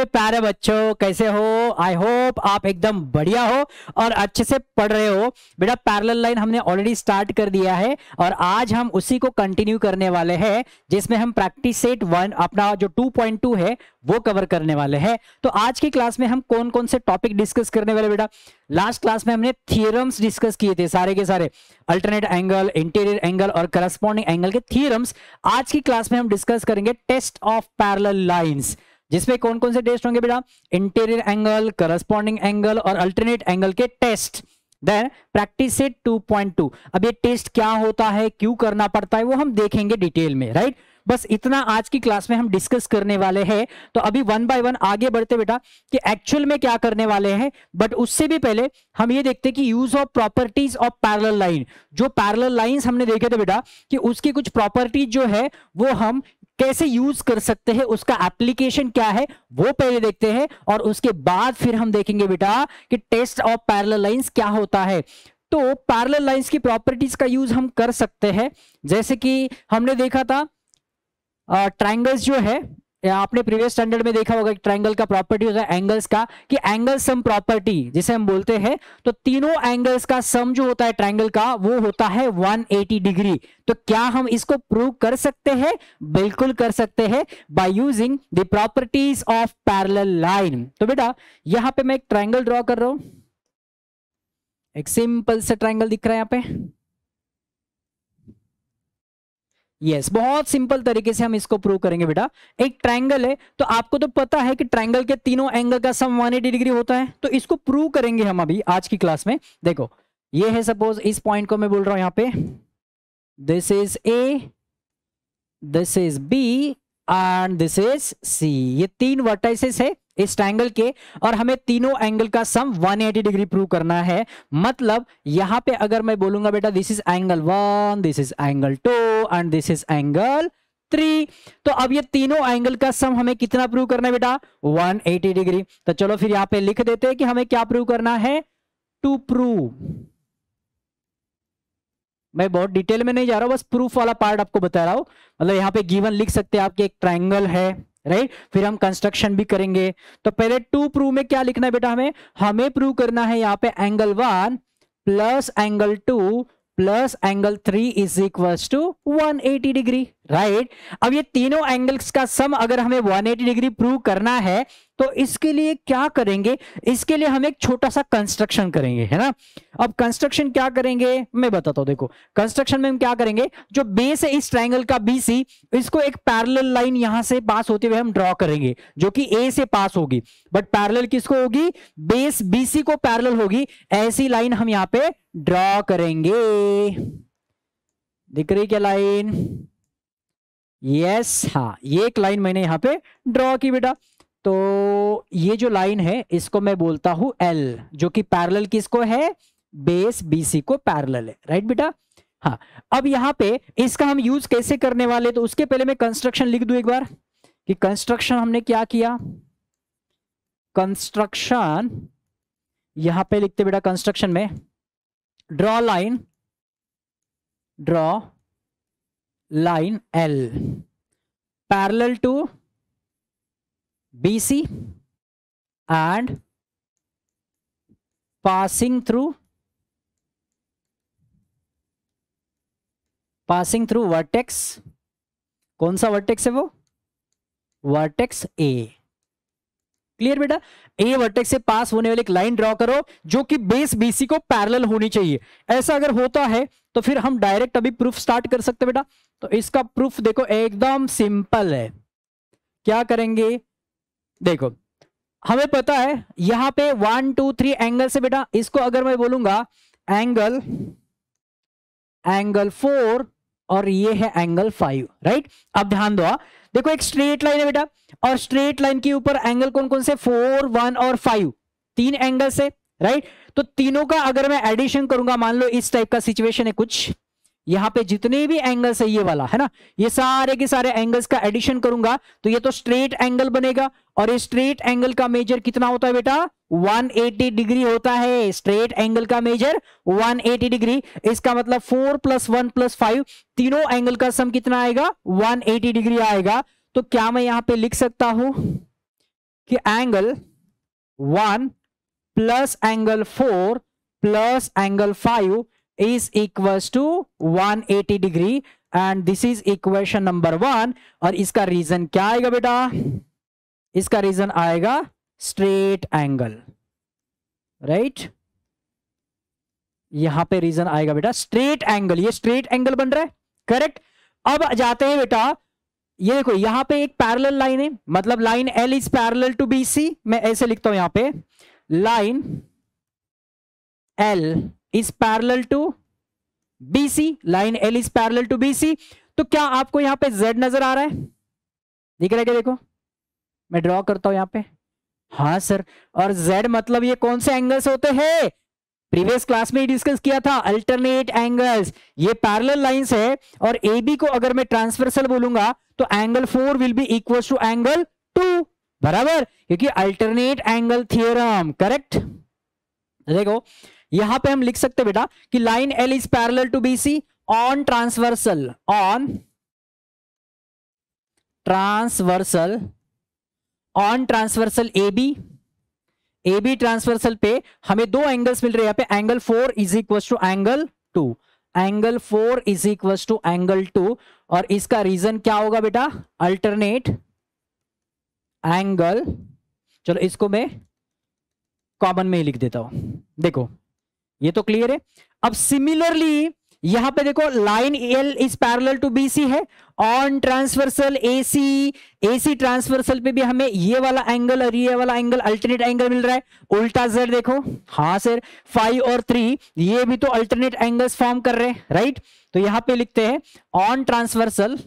मेरे प्यारे बच्चों, कैसे हो? आई होप आप एकदम बढ़िया हो और अच्छे से पढ़ रहे हो। बेटा पैरेलल लाइन हमने ऑलरेडी स्टार्ट कर दिया है और आज हम उसी को कंटिन्यू करने वाले हैं, जिसमें हम प्रैक्टिस सेट 1 अपना जो 2.2 है वो कवर करने वाले हैं। तो आज की क्लास में हम कौन कौन से टॉपिक डिस्कस करने वाले? बेटा लास्ट क्लास में हमने थियरम्स डिस्कस किए थे, सारे के सारे अल्टरनेट एंगल, इंटीरियर एंगल और करस्पॉन्डिंग एंगल के थियरम्स। आज की क्लास में हम डिस्कस करेंगे टेस्ट ऑफ पैरेलल लाइंस, जिसमें कौन कौन से टेस्ट होंगे बेटा? इंटीरियर एंगल, करस्पॉन्डिंग एंगल और अल्टरनेट एंगल के टेस्ट। Then practice set 2.2। अब ये टेस्ट क्या होता है, क्यों करना पड़ता है, वो हम देखेंगे डिटेल में, राइट? बस इतना आज की क्लास में हम डिस्कस करने वाले हैं। तो अभी वन बाय वन आगे बढ़ते बेटा कि एक्चुअल में क्या करने वाले हैं। बट उससे भी पहले हम ये देखते हैं कि use of properties of parallel line. जो पैरेलल लाइंस हमने देखे थे बेटा कि उसकी कुछ प्रॉपर्टीज जो है वो हम कैसे यूज कर सकते हैं, उसका एप्लीकेशन क्या है वो पहले देखते हैं और उसके बाद फिर हम देखेंगे बेटा कि टेस्ट ऑफ पैरेलल लाइंस क्या होता है। तो पैरेलल लाइंस की प्रॉपर्टीज का यूज हम कर सकते हैं, जैसे कि हमने देखा था ट्रायंगल्स जो है, आपने प्रीवियस स्टैंडर्ड में देखा होगा ट्रायंगल का प्रॉपर्टी होता है एंगल्स का, कि एंगल सम प्रॉपर्टी जिसे हम बोलते हैं। तो तीनों एंगल्स का सम जो होता है ट्रायंगल का वो होता है 180 डिग्री। तो क्या हम इसको प्रूव कर सकते हैं? बिल्कुल कर सकते हैं by using the properties of parallel line. तो बेटा यहां पे मैं एक ट्रायंगल ड्रॉ कर रहा हूं, एक सिंपल सा ट्रायंगल दिख रहा है यहां पे। यस, बहुत सिंपल तरीके से हम इसको प्रूव करेंगे बेटा। एक ट्रायंगल है तो आपको तो पता है कि ट्रायंगल के तीनों एंगल का सम 180 डिग्री होता है। तो इसको प्रूव करेंगे हम अभी आज की क्लास में। देखो ये है, सपोज इस पॉइंट को मैं बोल रहा हूं यहां पे this is A, this is B and this is C. ये तीन वर्टाइसेस है इस ट्रायंगल के और हमें तीनों एंगल का सम 180 डिग्री प्रूव करना है। मतलब यहां पे अगर मैं बोलूंगा बेटा this is angle 1, this is angle 2 and this is angle 3, तो अब ये तीनों एंगल का सम हमें कितना प्रूव करना है बेटा? 180 डिग्री। तो चलो फिर यहां पे लिख देते हैं कि हमें क्या प्रूव करना है। टू प्रूव, मैं बहुत डिटेल में नहीं जा रहा हूं, बस प्रूफ वाला पार्ट आपको बता रहा हूं। मतलब यहां पे गिवन लिख सकते हैं आपके एक ट्रायंगल है, राइट? फिर हम कंस्ट्रक्शन भी करेंगे। तो पहले टू प्रूव में क्या लिखना है बेटा? हमें प्रूव करना है यहाँ पे angle 1 plus angle 2 plus angle 3 is equals to 180 degree, right? अब ये तीनों एंगल्स का सम अगर हमें 180 डिग्री प्रूव करना है तो इसके लिए क्या करेंगे? इसके लिए हम एक छोटा सा कंस्ट्रक्शन करेंगे, है ना? अब कंस्ट्रक्शन क्या करेंगे मैं बताता हूं। देखो कंस्ट्रक्शन में हम क्या करेंगे, जो बेस है इस ट्रायंगल का BC, इसको एक पैरेलल लाइन यहां से पास होते हुए हम ड्रॉ करेंगे जो कि A से पास होगी। बट पैरेलल किसको होगी? बेस BC को पैरेलल होगी। ऐसी लाइन हम यहां पे ड्रॉ करेंगे। दिख रही क्या लाइन? यस, हाँ, ये एक लाइन मैंने यहां पे ड्रॉ की बेटा। तो ये जो लाइन है इसको मैं बोलता हूं L, जो कि पैरेलल किसको है? बेस BC को पैरेलल है, राइट बेटा? हाँ, अब यहां पे इसका हम यूज कैसे करने वाले, तो उसके पहले मैं कंस्ट्रक्शन लिख दूं एक बार कि कंस्ट्रक्शन हमने क्या किया। कंस्ट्रक्शन यहां पे लिखते बेटा, कंस्ट्रक्शन में draw line L parallel to BC and passing through vertex। कौन सा वर्टेक्स है वो? Vertex A। क्लियर बेटा? A वर्टेक्स से पास होने वाली एक लाइन ड्रॉ करो जो कि बेस BC को पैरेलल होनी चाहिए। ऐसा अगर होता है तो फिर हम डायरेक्ट अभी प्रूफ स्टार्ट कर सकते बेटा। तो इसका प्रूफ देखो एकदम सिंपल है। क्या करेंगे? देखो हमें पता है यहां पे 1 2 3 एंगल से बेटा, इसको अगर मैं बोलूंगा एंगल 4 और ये है एंगल 5, राइट? अब ध्यान दो, देखो एक स्ट्रेट लाइन है बेटा और स्ट्रेट लाइन के ऊपर एंगल कौन कौन से? 4, 1 और 5, तीन एंगल से, राइट? तो तीनों का अगर मैं एडिशन करूंगा, मान लो इस टाइप का सिचुएशन है कुछ, यहां पे जितने भी एंगल्स है ये वाला है ना, ये सारे के सारे एंगल्स का एडिशन करूंगा तो ये तो स्ट्रेट एंगल बनेगा। और ये स्ट्रेट एंगल का मेजर कितना होता है बेटा? 180 डिग्री होता है। स्ट्रेट एंगल का मेजर 180 डिग्री। इसका मतलब 4 + 1 + 5 तीनों एंगल का सम कितना आएगा? 180 डिग्री आएगा। तो क्या मैं यहां पे लिख सकता हूं कि angle 1 plus angle 4 plus angle 5 is equals to 180 degree and this is equation number 1। और इसका रीजन क्या आएगा बेटा? इसका रीजन आएगा स्ट्रेट एंगल, राइट? यहां पे रीजन आएगा बेटा स्ट्रेट एंगल, ये स्ट्रेट एंगल बन रहा है, करेक्ट। अब जाते हैं बेटा, ये देखो यहां पे एक पैरेलल लाइन है, मतलब line L is parallel to BC। मैं ऐसे लिखता हूं यहां पे, line L is parallel to BC, line L is parallel to BC। तो क्या आपको यहां पे Z नजर आ रहा है? दिख रहा है क्या? देखो मैं ड्रॉ करता हूं यहां पे, हाँ सर। और Z मतलब ये कौन से एंगल्स होते हैं? प्रीवियस क्लास में ही डिस्कस किया था, अल्टरनेट एंगल्स। ये पैरेलल लाइंस है और AB को अगर मैं ट्रांसवर्सल बोलूंगा तो angle 4 will be equal to angle 2, बराबर, क्योंकि अल्टरनेट एंगल थ्योरम, करेक्ट। देखो यहां पे हम लिख सकते बेटा कि line L is parallel to BC on transversal, on transversal AB transversal पे हमें दो एंगल्स मिल रहे हैं यहां पे, angle 4 is equal to angle 2, angle 4 is equal to angle 2। और इसका रीजन क्या होगा बेटा? Alternate angle. चलो इसको मैं कॉमन में ही लिख देता हूं, देखो ये तो क्लियर है। अब सिमिलरली यहां पे देखो line L is parallel to BC है, ऑन ट्रांसवर्सल AC ट्रांसवर्सल पे भी हमें ये वाला एंगल और ये वाला एंगल अल्टरनेट एंगल मिल रहा है। उल्टा Z देखो, हाँ सर 5 और 3 ये भी तो अल्टरनेट एंगल्स फॉर्म कर रहे हैं, राइट। तो यहां पे लिखते हैं ऑन ट्रांसवर्सल,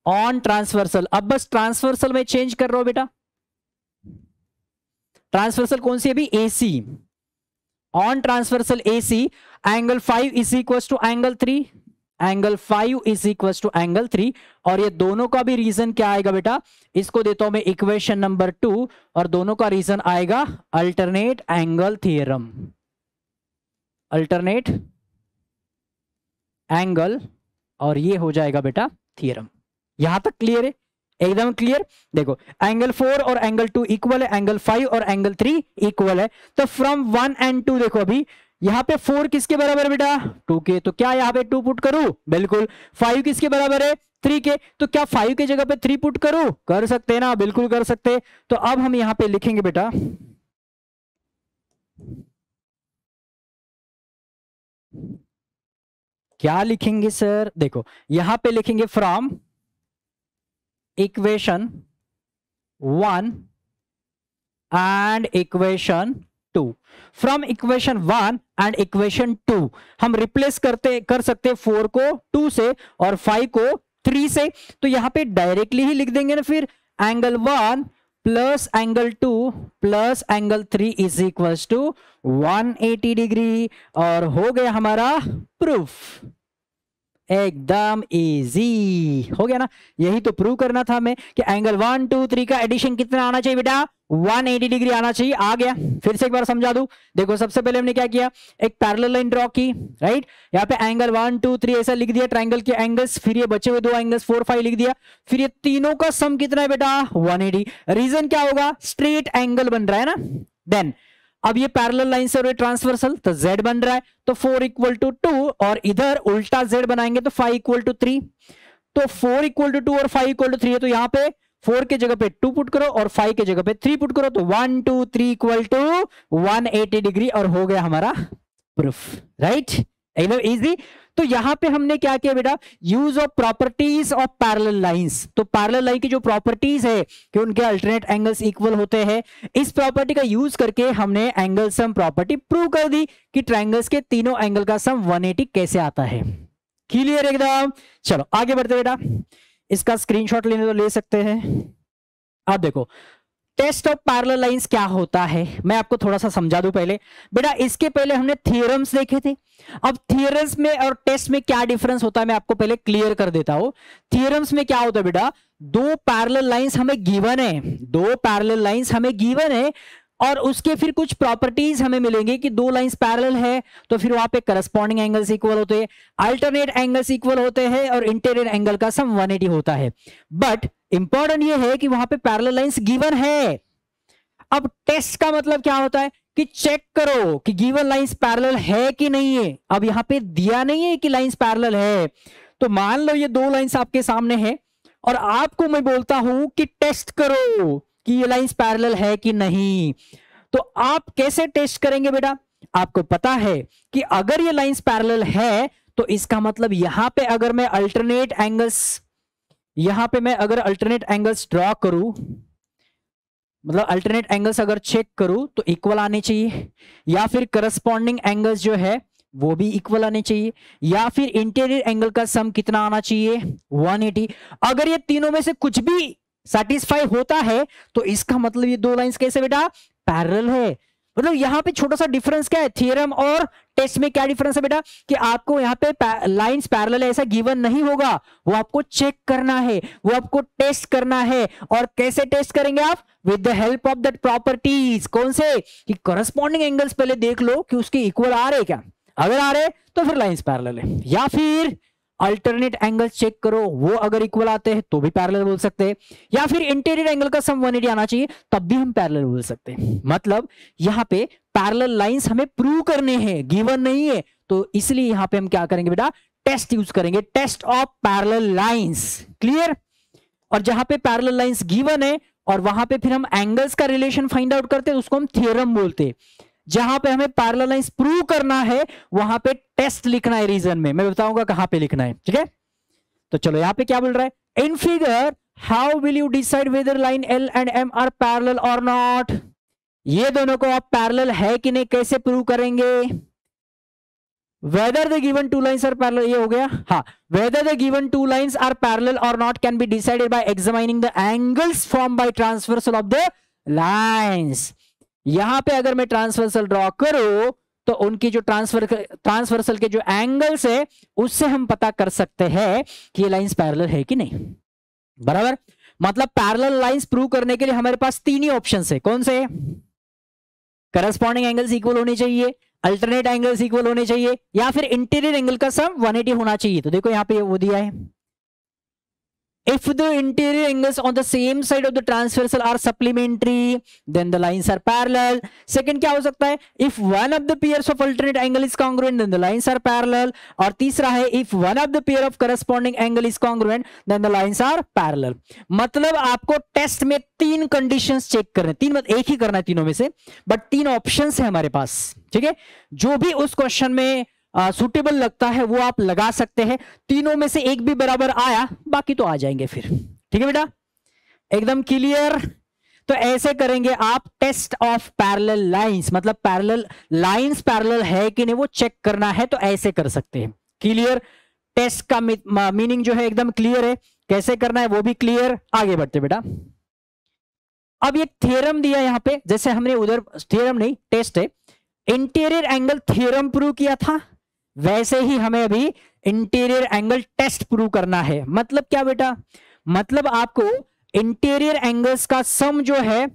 ऑन ट्रांसवर्सल। अब बस ट्रांसवर्सल में चेंज कर रहा हूं बेटा, ट्रांसवर्सल कौन सी अभी? AC। On transversal AC angle 5 is equal to angle 3, angle 5 is equal to angle 3। और ये दोनों का भी रीजन क्या आएगा बेटा? इसको देता हूं मैं इक्वेशन नंबर 2 और दोनों का रीजन आएगा alternate angle theorem, alternate angle, और ये हो जाएगा बेटा थ्योरम। यहां तक क्लियर है? एकदम क्लियर। देखो एंगल 4 और एंगल 2 इक्वल है, एंगल 5 और एंगल 3 इक्वल है। तो फ्रॉम 1 and 2 देखो अभी यहां पे 4 किसके बराबर है बेटा? 2 के। तो क्या यहां पे 2 पुट करूं? बिल्कुल। 5 किसके बराबर है? 3 के। तो क्या 5 की जगह पे 3 पुट करूं? कर सकते हैं ना, बिल्कुल कर सकते। तो अब हम यहां पे लिखेंगे बेटा, क्या लिखेंगे सर? देखो यहां पे लिखेंगे from equation 1 and equation 2। From equation 1 and equation 2 हम रिप्लेस कर सकते 4 को 2 से और 5 को 3 से। तो यहां पे डायरेक्टली ही लिख देंगे ना फिर, angle 1 plus angle 2 plus angle 3 is equal to 180 degree. और हो गया हमारा प्रूफ, एकदम इजी हो गया ना। यही तो प्रूव करना था हमें कि एंगल 1 2 3 का एडिशन कितना आना चाहिए बेटा? 180 डिग्री आना चाहिए। आ गया। फिर से एक बार समझा दूं। देखो सबसे पहले हमने क्या किया, एक पैरेलल लाइन ड्रॉ की, राइट। यहाँ पे एंगल 1 2 3 ऐसा लिख दिया ट्राइंगल के एंगल्स, फिर ये बचे हुए दो एंगल्स 4 5 लिख दिया। फिर ये तीनों का सम कितना है बेटा? 180। रीजन क्या होगा? स्ट्रेट एंगल बन रहा है ना। देन अब ये पैरेलल लाइन से ट्रांसवर्सल, तो Z बन रहा है, तो 4 इक्वल टू 2 और इधर उल्टा Z बनाएंगे तो 5 इक्वल टू 3। तो 4 इक्वल टू 2 और 5 इक्वल टू 3 है, तो यहां पे 4 के जगह पे 2 पुट करो और 5 के जगह पे 3 पुट करो, तो 1 2 3 इक्वल टू 180 डिग्री और हो गया हमारा प्रूफ, राइट। एकदम इजी। तो यहां पे हमने क्या किया बेटा? Use of properties of parallel lines. तो पैरेलल लाइन की जो प्रॉपर्टीज है कि उनके अल्टरनेट एंगल्स इक्वल होते हैं, इस प्रॉपर्टी का यूज करके हमने एंगल सम प्रॉपर्टी प्रूव कर दी कि ट्राइंगल्स के तीनों एंगल का सम 180 कैसे आता है। क्लियर एकदम। चलो आगे बढ़ते बेटा, इसका स्क्रीनशॉट लेने तो ले सकते हैं। अब देखो टेस्ट ऑफ पैरेलल लाइंस क्या होता है, मैं आपको थोड़ा सा समझा दूं पहले बेटा। इसके पहले हमने थ्योरम्स देखे थे। अब थ्योरम्स में और टेस्ट में क्या डिफरेंस होता है मैं आपको पहले क्लियर कर देता हूं। थ्योरम्स में क्या होता है बेटा? दो पैरेलल लाइंस हमें गिवन है, दो पैरेलल लाइंस हमें गिवन है और उसके फिर कुछ प्रॉपर्टीज हमें मिलेंगे कि दो लाइंस पैरेलल है तो फिर वहां पे करस्पॉन्डिंग एंगल्स इक्वल होते हैं, अल्टरनेट एंगल्स इक्वल होते हैं और इंटीरियर एंगल का सम 180 होता है। बट इंपॉर्टेंट ये है कि वहां पे पैरेलल लाइंस गिवन है। अब टेस्ट का मतलब क्या होता है कि चेक करो कि गिवन लाइंस पैरेलल है कि नहीं है। अब यहां पे दिया नहीं है कि लाइंस पैरेलल है, तो मान लो ये दो लाइंस आपके सामने है और आपको मैं बोलता हूं कि टेस्ट करो कि ये लाइंस पैरेलल है कि नहीं। तो आप कैसे टेस्ट करेंगे बेटा? आपको पता है कि अगर ये लाइंस पैरेलल है तो इसका मतलब यहां पे अगर मैं अल्टरनेट एंगल्स ड्रॉ करूं, मतलब अल्टरनेट एंगल्स अगर चेक करूं तो इक्वल आने चाहिए, या फिर करस्पॉन्डिंग एंगल्स जो है वो भी इक्वल आने चाहिए, या फिर इंटीरियर एंगल का सम कितना आना चाहिए 180। अगर ये तीनों में से कुछ भी सेटिस्फाई होता है तो इसका मतलब ये दो लाइंस कैसे बेटा पैरेलल है। मतलब यहां पे छोटा सा डिफरेंस क्या है, थ्योरम और टेस्ट में क्या डिफरेंस है बेटा कि आपको यहां पे लाइंस पैरेलल ऐसा गिवन नहीं होगा, वो आपको चेक करना है, वो आपको टेस्ट करना है। और कैसे टेस्ट करेंगे आप? With the help of that properties. कौन से? कि करस्पॉन्डिंग एंगल्स पहले देख लो कि उसके इक्वल आ रहे क्या, अगर आ रहे तो फिर लाइंस पैरेलल है, या फिर अल्टरनेट एंगल चेक करो वो अगर इक्वल आते हैं तो भी पैरेलल बोल सकते हैं, या फिर इंटीरियर एंगल का सम 180 आना चाहिए तब भी हम पैरेलल बोल सकते हैं। मतलब यहां पे पैरेलल लाइंस हमें प्रूव करने हैं, गिवन नहीं है, तो इसलिए यहां पे हम क्या करेंगे बेटा टेस्ट यूज करेंगे, test of parallel lines. Clear? और जहां पे पैरेलल लाइंस गिवन है और वहां पे फिर हम एंगल्स का रिलेशन फाइंड आउट करते हैं उसको हम थ्योरम बोलते हैं। जहां पे हमें पैरेलल लाइंस प्रूव करना है वहां पे टेस्ट लिखना है रीजन में, मैं बताऊंगा कहां पे लिखना है। ठीक है, तो चलो यहां पे क्या बोल रहा है, in figure how will you decide whether line L and M are parallel और नॉट। ये दोनों को आप पैरेलल है कि नहीं कैसे प्रूव करेंगे? Whether the given two lines are parallel, ये हो गया। हाँ, whether the given two lines are parallel और not can be decided by examining the angles form by transversal of the lines. यहां पे अगर मैं ट्रांसवर्सल ड्रॉ करूं तो उनकी जो ट्रांसवर्सल के जो एंगल्स है उससे हम पता कर सकते हैं कि ये लाइंस पैरेलल है कि नहीं। बराबर? मतलब पैरेलल लाइंस प्रूव करने के लिए हमारे पास तीन ही ऑप्शंस है। कौन से? करस्पॉन्डिंग एंगल्स इक्वल होने चाहिए, अल्टरनेट एंगल्स इक्वल होने चाहिए, या फिर इंटीरियर एंगल का सम 180 होना चाहिए। तो देखो यहां पे वो दिया है, if the interior angles on the same side of the transversal are supplementary then the lines are parallel. Second क्या हो सकता है, if one of the pairs of alternate angle is congruent then the lines are parallel. और तीसरा है if one of the pair of corresponding angle is congruent then the lines are parallel. मतलब आपको test में तीन conditions check करने, तीन मतलब एक ही करना है तीनों में से, बट तीन ऑप्शंस है हमारे पास। ठीक है, जो भी उस क्वेश्चन में सुटेबल लगता है वो आप लगा सकते हैं। तीनों में से एक भी बराबर आया बाकी तो आ जाएंगे फिर। ठीक है बेटा, एकदम क्लियर? तो ऐसे करेंगे आप टेस्ट ऑफ पैरेलल लाइंस, मतलब पैरेलल लाइंस पैरेलल है कि नहीं वो चेक करना है तो ऐसे कर सकते हैं। क्लियर? टेस्ट का मीनिंग जो है एकदम क्लियर है, कैसे करना है वो भी क्लियर। आगे बढ़ते बेटा, अब एक थ्योरम दिया यहां पे, जैसे हमने उधर थ्योरम नहीं टेस्ट है, इंटीरियर एंगल थ्योरम प्रूव किया था वैसे ही हमें अभी इंटीरियर एंगल टेस्ट प्रूव करना है। मतलब क्या बेटा? मतलब आपको इंटीरियर एंगल्स का सम जो है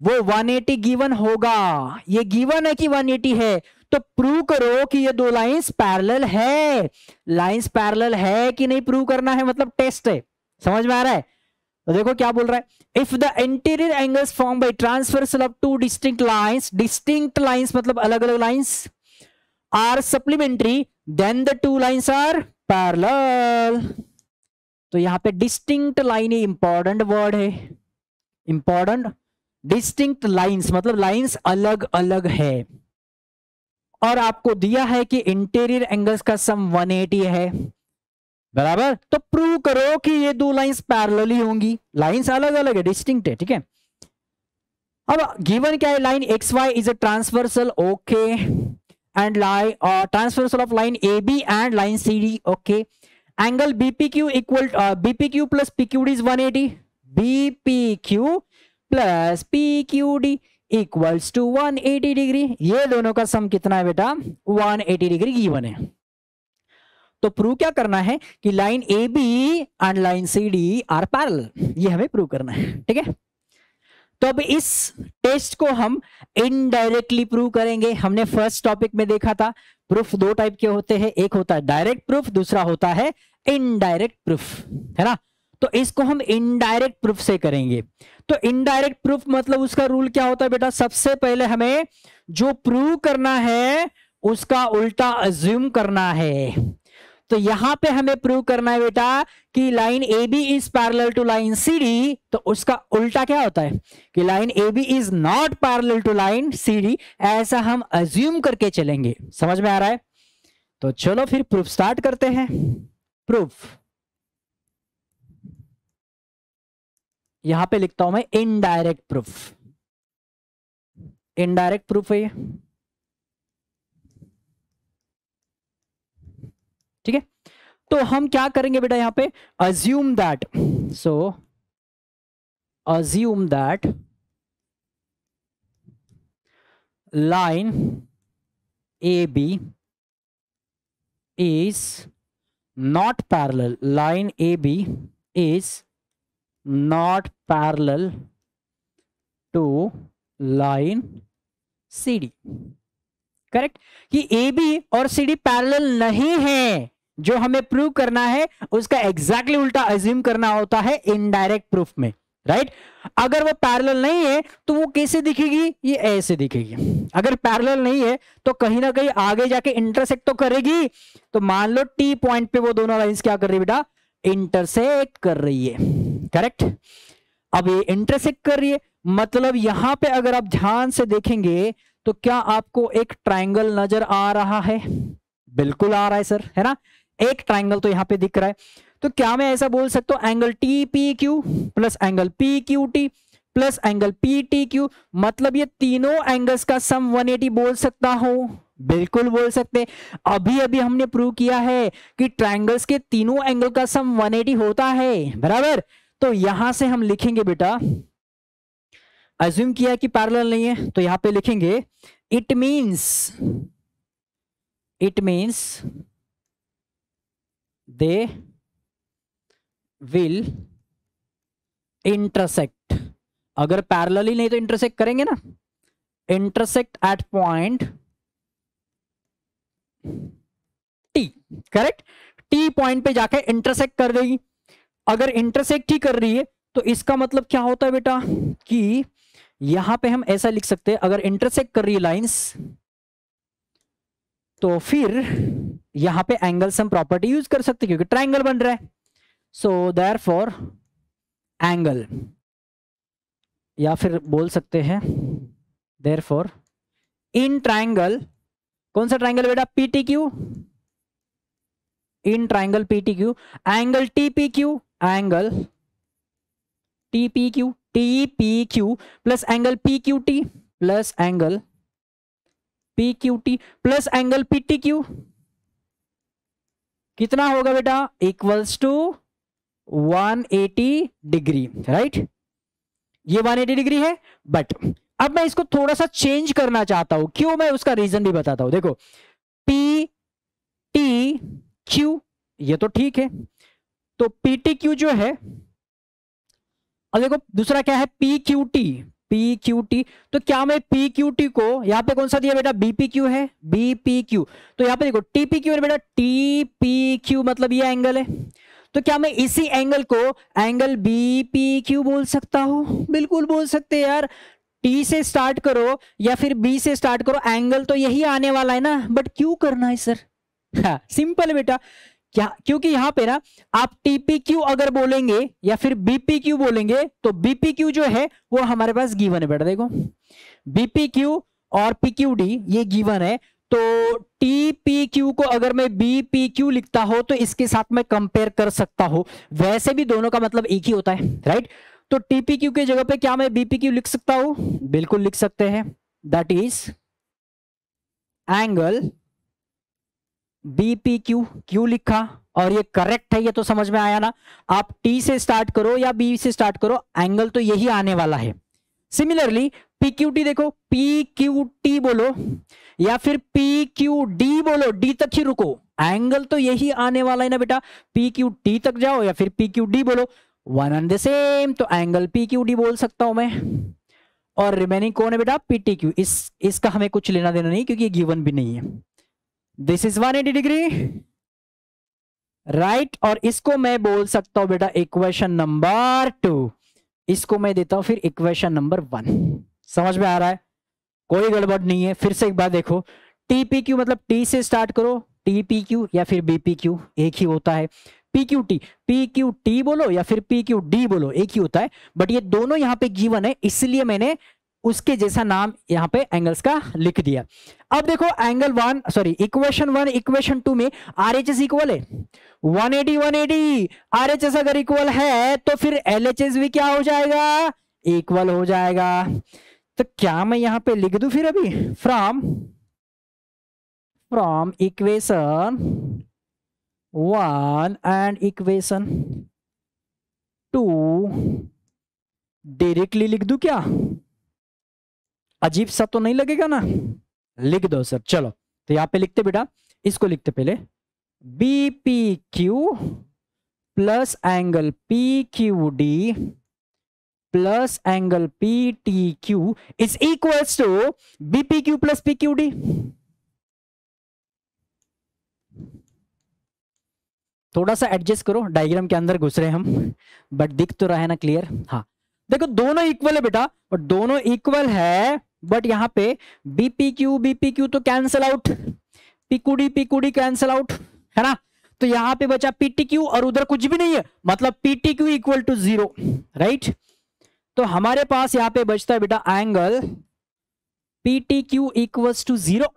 वो 180 गिवन होगा। ये गिवन है कि 180 है, तो प्रूव करो कि ये दो लाइंस पैरेलल है। लाइंस पैरेलल है कि नहीं प्रूव करना है, मतलब टेस्ट है। समझ में आ रहा है? तो देखो क्या बोल रहा है, if the interior angles form by transversal of two distinct lines मतलब अलग अलग lines are supplementary then the two lines are parallel. तो यहां पे डिस्टिंक्ट लाइन इंपॉर्टेंट वर्ड है, इंपॉर्टेंट। डिस्टिंक्ट लाइंस मतलब लाइंस अलग अलग है, और आपको दिया है कि इंटीरियर एंगल्स का सम 180 है। बराबर? तो प्रूव करो कि ये दो लाइंस पैरेलल ही होंगी। लाइंस अलग अलग है, डिस्टिंक्ट है। ठीक है, अब गिवन क्या है, line X Y is a transversal, okay, and line transversal of line A B and line C D, okay. Angle BPQ equal BPQ plus PQD is 180, BPQ plus PQD equals to 180 degree. ये दोनों का सम कितना है बेटा? 180 degree given है। तो prove क्या करना है कि line A B and line C D are parallel, ये हमें प्रूव करना है। ठीक है, तो अब इस टेस्ट को हम इनडायरेक्टली प्रूव करेंगे। हमने फर्स्ट टॉपिक में देखा था प्रूफ दो टाइप के होते हैं, एक होता है डायरेक्ट प्रूफ, दूसरा होता है इनडायरेक्ट प्रूफ, है ना। तो इसको हम इनडायरेक्ट प्रूफ से करेंगे। तो इनडायरेक्ट प्रूफ मतलब उसका रूल क्या होता है बेटा, सबसे पहले हमें जो प्रूव करना है उसका उल्टा अज्यूम करना है। तो यहां पे हमें प्रूव करना है बेटा कि line A B is parallel to line C D, तो उसका उल्टा क्या होता है कि line A B is not parallel to line C D, ऐसा हम अज्यूम करके चलेंगे। समझ में आ रहा है? तो चलो फिर प्रूफ स्टार्ट करते हैं। प्रूफ यहां पे लिखता हूं मैं इनडायरेक्ट प्रूफ, इनडायरेक्ट प्रूफ है ये, ठीक है। तो हम क्या करेंगे बेटा यहां पे, assume that, so assume that line A B is not parallel, line A B is not parallel to line C D. Correct, कि ए बी और सी डी पैरेलल नहीं है, जो हमें प्रूव करना है उसका एग्जैक्टली उल्टा अज्यूम करना होता है इनडायरेक्ट प्रूफ में, राइट। अगर वो पैरेलल नहीं है तो वो कैसे दिखेगी, ये ऐसे दिखेगी। अगर पैरेलल नहीं है तो कहीं ना कहीं आगे जाके इंटरसेक्ट तो करेगी। तो मान लो टी पॉइंट पे वो दोनों लाइंस क्या कर रही है बेटा, इंटरसेक्ट कर रही है, करेक्ट। अब ये इंटरसेक्ट कर रही है मतलब यहां पे अगर आप ध्यान से देखेंगे तो क्या आपको एक ट्रायंगल नजर आ रहा है? बिल्कुल आ रहा है सर, है ना। एक ट्रायंगल तो यहां पे दिख रहा है। तो क्या मैं ऐसा बोल सकता हूं angle T P Q plus angle P Q T plus angle P T Q, मतलब ये तीनों एंगल्स का सम 180 बोल सकता हूं? बिल्कुल बोल सकते। अभी अभी हमने प्रूव किया है कि ट्रायंगल्स के तीनों एंगल का सम 180 होता है, बराबर। तो यहां से हम लिखेंगे बेटा, अज्यूम किया कि पैरेलल नहीं है तो यहां पे लिखेंगे it means they will intersect. अगर पैरेलल ही नहीं तो इंटरसेक्ट करेंगे ना, intersect at point T, correct. T point पे जाके इंटरसेक्ट कर देगी। अगर इंटरसेक्ट ही कर रही है तो इसका मतलब क्या होता है बेटा कि यहां पे हम ऐसा लिख सकते हैं, अगर इंटरसेक्ट कर रही है लाइंस तो फिर यहां पे एंगल सम प्रॉपर्टी यूज कर सकते हैं क्योंकि ट्रायंगल बन रहा है। सो देयरफॉर एंगल, या फिर बोल सकते हैं देयरफॉर इन ट्रायंगल, कौन सा ट्रायंगल बेटा, PT Q, in triangle PT Q angle TP Q, angle TP Q, TP Q plus angle P Q T plus angle P Q T plus angle P T Q, कितना होगा बेटा, equals to 180 degree, right. ये 180 degree है। But अब मैं इसको थोड़ा सा चेंज करना चाहता हूं, क्यों, मैं उसका रीजन भी बताता हूं। देखो पी टी क्यू ये तो ठीक है, तो पी टी क्यू जो है, अब देखो दूसरा क्या है P Q T, P Q T, तो क्या मैं पी क्यू टी को यहां पे कौन सा दिया बेटा, बीपी क्यू है, बीपी क्यू। तो यहां पे देखो टीपी क्यू है बेटा, टीपी क्यू मतलब ये एंगल है। तो क्या मैं इसी एंगल को एंगल बीपी क्यू बोल सकता हूं? बिल्कुल बोल सकते हैं यार। टी से स्टार्ट करो या फिर बी से स्टार्ट करो, एंगल तो यही आने वाला है ना, बट क्यों करना है सर? हाँ, सिंपल है बेटा। क्या, क्योंकि यहां पे ना आप टीपी क्यू अगर बोलेंगे या फिर बीपी क्यू बोलेंगे तो बीपी क्यू जो है वो हमारे पास गिवन है बेटा। देखो बीपी क्यू और पी क्यू डी ये गिवन है, तो टीपी क्यू को अगर मैं बीपी क्यू लिखता हो तो इसके साथ मैं कंपेयर कर सकता हूं। वैसे भी दोनों का मतलब एक ही होता है, राइट। तो टीपी क्यू की जगह पे क्या मैं बीपी क्यू लिख सकता हूं? बिल्कुल लिख सकते हैं। That is angle BP Q, Q लिखा और ये करेक्ट है, ये तो समझ में आया ना। आप टी से स्टार्ट करो या बी से स्टार्ट करो, एंगल तो यही आने वाला है। सिमिलरली पी क्यू टी, देखो पी क्यू टी बोलो या फिर पी क्यू डी बोलो, डी तक ही रुको, एंगल तो यही आने वाला है ना बेटा। पी क्यू टी तक जाओ या फिर पी क्यू डी बोलो, वन एंड द सेम, तो एंगल पी क्यू डी बोल सकता हूं मैं। और रिमेनिंग कौन है बेटा, पीटी क्यू। इसका हमें कुछ लेना देना नहीं क्योंकि ये गिवन भी नहीं है। This is 180 degree, right. और इसको मैं बोल सकता हूं बेटा इक्वेशन नंबर 2, इसको मैं देता हूं फिर इक्वेशन नंबर 1। समझ में आ रहा है, कोई गड़बड़ नहीं है। फिर से एक बार देखो, टीपीक्यू मतलब टी से स्टार्ट करो, टीपीक्यू या फिर बीपीक्यू एक ही होता है। पीक्यूटी, पीक्यूटी बोलो या फिर पीक्यूडी बोलो, एक ही होता है। बट ये दोनों यहाँ पे गिवन है, इसलिए मैंने उसके जैसा नाम यहाँ पे एंगल्स का लिख दिया। अब देखो एंगल 1 सॉरी इक्वेशन 1 इक्वेशन 2 में आरएचएस इक्वल है 180 180। आरएचएस अगर इक्वल है तो फिर एलएचएस भी क्या हो जाएगा, इक्वल हो जाएगा। तो क्या मैं यहां पे लिख दूं फिर अभी, from equation 1 and equation 2 directly लिख दूं क्या, अजीब सा तो नहीं लगेगा ना, लिख दो सर। चलो तो यहां पे लिखते बेटा, इसको लिखते पहले B P Q plus angle P Q D plus angle P T Q is equals to B P Q plus P Q D. थोड़ा सा एडजस्ट करो, डायग्राम के अंदर घुस रहे हम, बट दिख तो रहा है ना क्लियर। हाँ देखो दोनों इक्वल है बेटा, बट दोनों इक्वल है, बट यहां पे बीपी क्यू तो कैंसल आउट, पीक्यूडी कैंसल आउट, है ना। तो यहां पे बचा पीटी क्यू और उधर कुछ भी नहीं है, मतलब P T Q equal to 0, right. तो हमारे पास यहां पे बचता है बेटा angle P T Q equals to 0,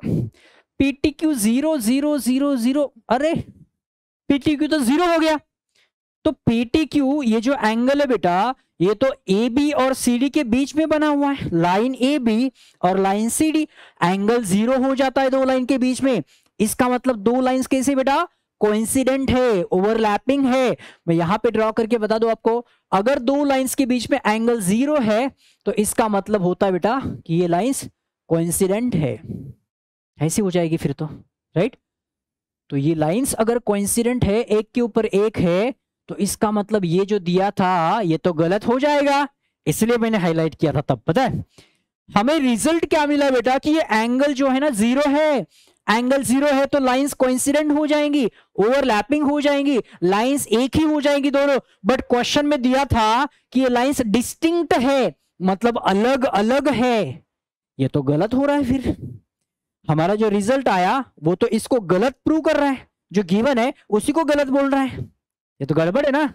P T Q 0 0 0 0, अरे पीटी क्यू तो 0 हो गया। तो पीटी क्यू ये जो एंगल है बेटा, ये तो ए बी और सी डी के बीच में बना हुआ है, लाइन ए बी और लाइन सी डी, एंगल 0 हो जाता है दो लाइन के बीच में। इसका मतलब दो लाइंस कैसे बेटा, कोइंसिडेंट है, ओवरलैपिंग है। मैं यहां पे ड्रॉ करके बता दूं आपको, अगर दो लाइंस के बीच में एंगल 0 है तो इसका मतलब होता है बेटा कि ये लाइंस कोइंसिडेंट है, ऐसी हो जाएगी फिर तो, राइट। तो ये लाइंस अगर कोइंसिडेंट है, एक के ऊपर एक है, तो इसका मतलब ये जो दिया था ये तो गलत हो जाएगा, इसलिए मैंने हाईलाइट किया था तब। पता है हमें रिजल्ट क्या मिला बेटा, कि ये एंगल जो है ना 0 है, एंगल 0 है तो लाइंस कोइंसिडेंट हो जाएंगी, ओवरलैपिंग हो जाएंगी, लाइंस एक ही हो जाएंगी दोनों। बट क्वेश्चन में दिया था कि ये लाइंस डिस्टिंक्ट है, मतलब अलग अलग है, ये तो गलत हो रहा है। फिर हमारा जो रिजल्ट आया वो तो इसको गलत प्रूव कर रहा है, जो गिवन है उसी को गलत बोल रहा है, ये तो गड़बड़ है ना।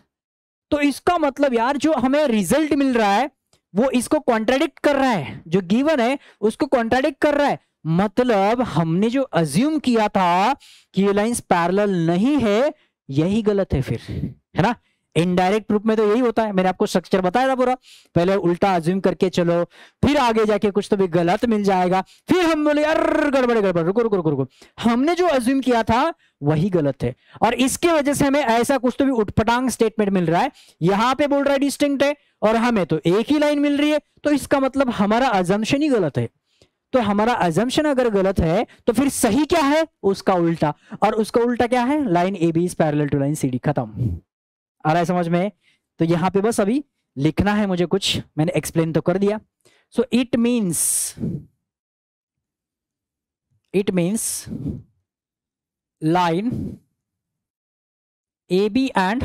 तो इसका मतलब यार जो हमें रिजल्ट मिल रहा है वो इसको कॉन्ट्राडिक्ट कर रहा है, जो गिवन है उसको कॉन्ट्राडिक्ट कर रहा है। मतलब हमने जो अज्यूम किया था कि ये लाइंस पैरेलल नहीं है, यही गलत है फिर, है ना। इनडायरेक्ट प्रूफ में तो यही होता है, मैंने आपको स्ट्रक्चर बताया था पूरा, पहले उल्टा अज्यूम करके चलो, फिर आगे जाके कुछ तो भी गलत मिल जाएगा, फिर हम बोले यार गड़बड़ गड़बड़, रुको रुको रुको रुको, हमने जो अज्यूम किया था वही गलत है, और इसके वजह से हमें ऐसा कुछ तो भी उठपटांग स्टेटमेंट मिल रहा है। यहां पे बोल रहा है डिस्टिंक्ट है और हमें तो एक ही लाइन मिल रही है, तो इसका मतलब हमारा अजम्पशन ही गलत है। तो हमारा अजम्पशन अगर गलत है तो फिर सही क्या है, उसका उल्टा, और उसका उल्टा क्या है, line A B is parallel to line C D, खत्म। आ रहा है समझ में। तो यहां पे बस अभी लिखना है मुझे कुछ, मैंने एक्सप्लेन तो कर दिया। So it means line A B and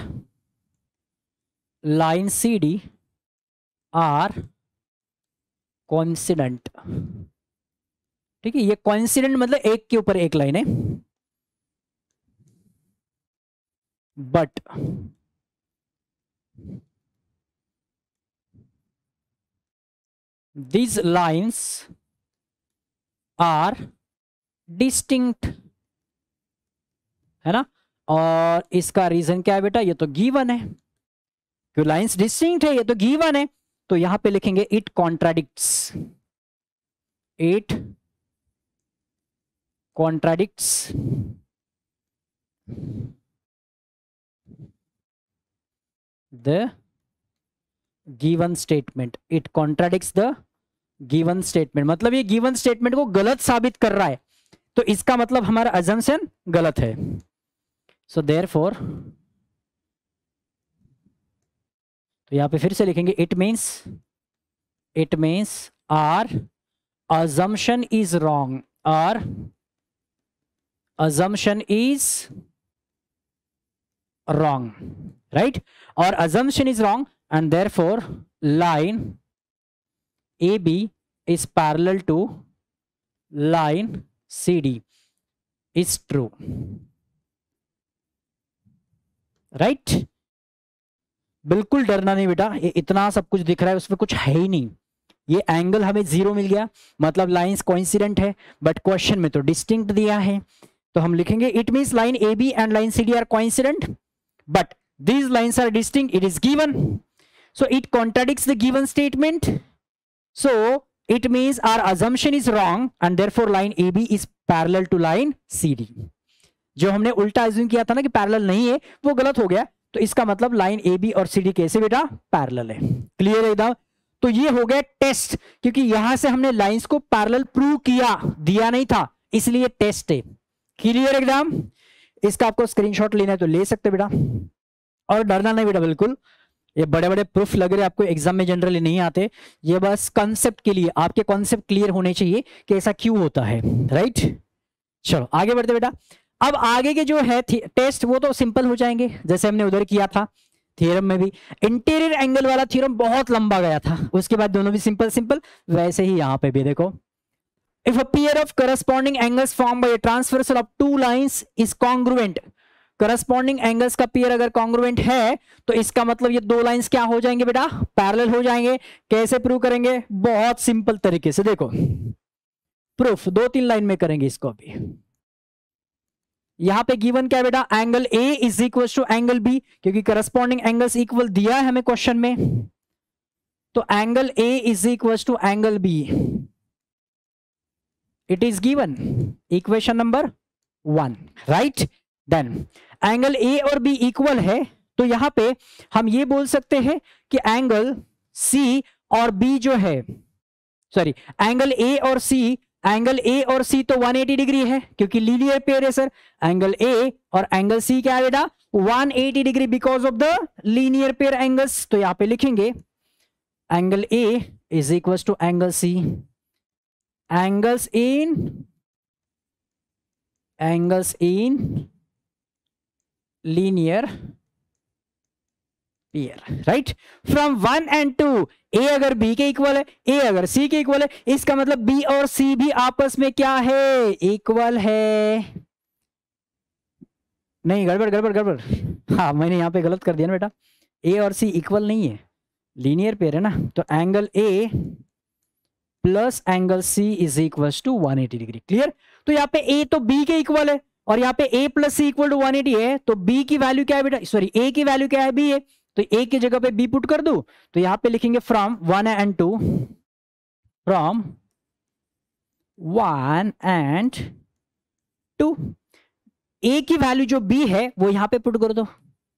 line C D are coincident, ठीक है। ये कोइंसिडेंट मतलब एक के ऊपर एक लाइन है, but these lines are distinct, है ना। और इसका रीजन क्या है बेटा, ये तो गिवन है, क्यों लाइंस डिस्टिंक्ट है, ये तो गिवन है। तो यहां पे लिखेंगे it contradicts the given statement, it contradicts the given statement, मतलब ये given statement को गलत साबित कर रहा है, तो इसका मतलब हमारा assumption गलत है। so therefore, तो यहां पे फिर से लिखेंगे it means our assumption is wrong, our assumption is wrong, right? Our assumption is wrong and therefore line AB is parallel to line CD is true, right? बिल्कुल डरना नहीं बेटा, ये इतना सब कुछ दिख रहा है उसमें कुछ है ही नहीं। ये एंगल हमें 0 मिल गया, मतलब लाइंस कोइंसिडेंट है, बट क्वेश्चन में तो डिस्टिंक्ट दिया है, तो हम लिखेंगे it means line AB and line CD are coincident but these lines are distinct, it is given, so it contradicts the given statement, so it means our assumption is wrong and therefore line AB is parallel to line CD। जो हमने उल्टा assume किया था ना कि parallel नहीं है, वो गलत हो गया, तो इसका मतलब लाइन AB और CD कैसे बेटा पैरेलल है। क्लियर है एकदम? तो ये हो गया टेस्ट, क्योंकि यहां से हमने लाइंस को पैरेलल प्रूव किया, दिया नहीं था, इसलिए टेस्ट है। क्लियर एकदम? इसका आपको स्क्रीनशॉट लेना है तो ले सकते बेटा, और डरना नहीं बेटा बिल्कुल, ये बड़े बड़े प्रूफ लग रहे आपको एग्जाम में जनरली नहीं आते, ये बस कॉन्सेप्ट के लिए, आपके कॉन्सेप्ट क्लियर होने चाहिए कि ऐसा क्यों होता है, राइट? चलो आगे बढ़ते बेटा। अब आगे के जो है टेस्ट वो तो सिंपल हो जाएंगे, जैसे हमने उधर किया था थ्योरम में भी। इंटीरियर एंगल वाला थ्योरम बहुत लंबा गया था, उसके बाद दोनों भी सिंपल सिंपल, वैसे ही यहां पे भी देखो, if a pair of corresponding angles form bye a transversal of two lines is congruent, corresponding angles का पेयर अगर कॉन्ग्रुएंट है तो इसका मतलब ये दो लाइंस क्या हो जाएंगे बेटा पैरेलल हो जाएंगे। कैसे प्रूव करेंगे? बहुत सिंपल तरीके से, देखो प्रूफ 2-3 लाइन में करेंगे इसको। अभी यहां पे गिवन क्या है बेटा, angle A is equal to angle B, क्योंकि करस्पॉन्डिंग एंगल्स इक्वल दिया है हमें क्वेश्चन में, तो angle A is equal to angle B, it is given, equation number 1, right? Then angle A और B इक्वल है, तो यहां पे हम ये बोल सकते हैं कि एंगल C और B जो है, सॉरी एंगल A और C, एंगल A और C तो 180 डिग्री है क्योंकि लीनियर पेयर है सर। एंगल A और एंगल C क्या है बेटा 180 degree because of the linear pair angles. तो यहां पे लिखेंगे angle A is equal to angle C, angles in linear pair, right? From 1 and 2, A अगर B के इक्वल है, A अगर C के इक्वल है, इसका मतलब B और C भी आपस में क्या है, इक्वल है। नहीं गड़बड़ गड़बड़ गड़बड़, हाँ मैंने यहां पे गलत कर दिया ना बेटा, A और C इक्वल नहीं है, लीनियर पेयर है ना, तो angle A plus angle C is equal to 180 degree. Clear? तो यहाँ पे A तो B के इक्वल है और यहाँ पे A plus C equal to 180 है, तो B की वैल्यू क्या है बेटा, सॉरी A की वैल्यू क्या है, B है, तो A की जगह पे B पुट कर दो, तो यहाँ पे लिखेंगे from 1 and 2, from 1 and 2, A की वैल्यू जो B है वो यहाँ पे पुट कर दो,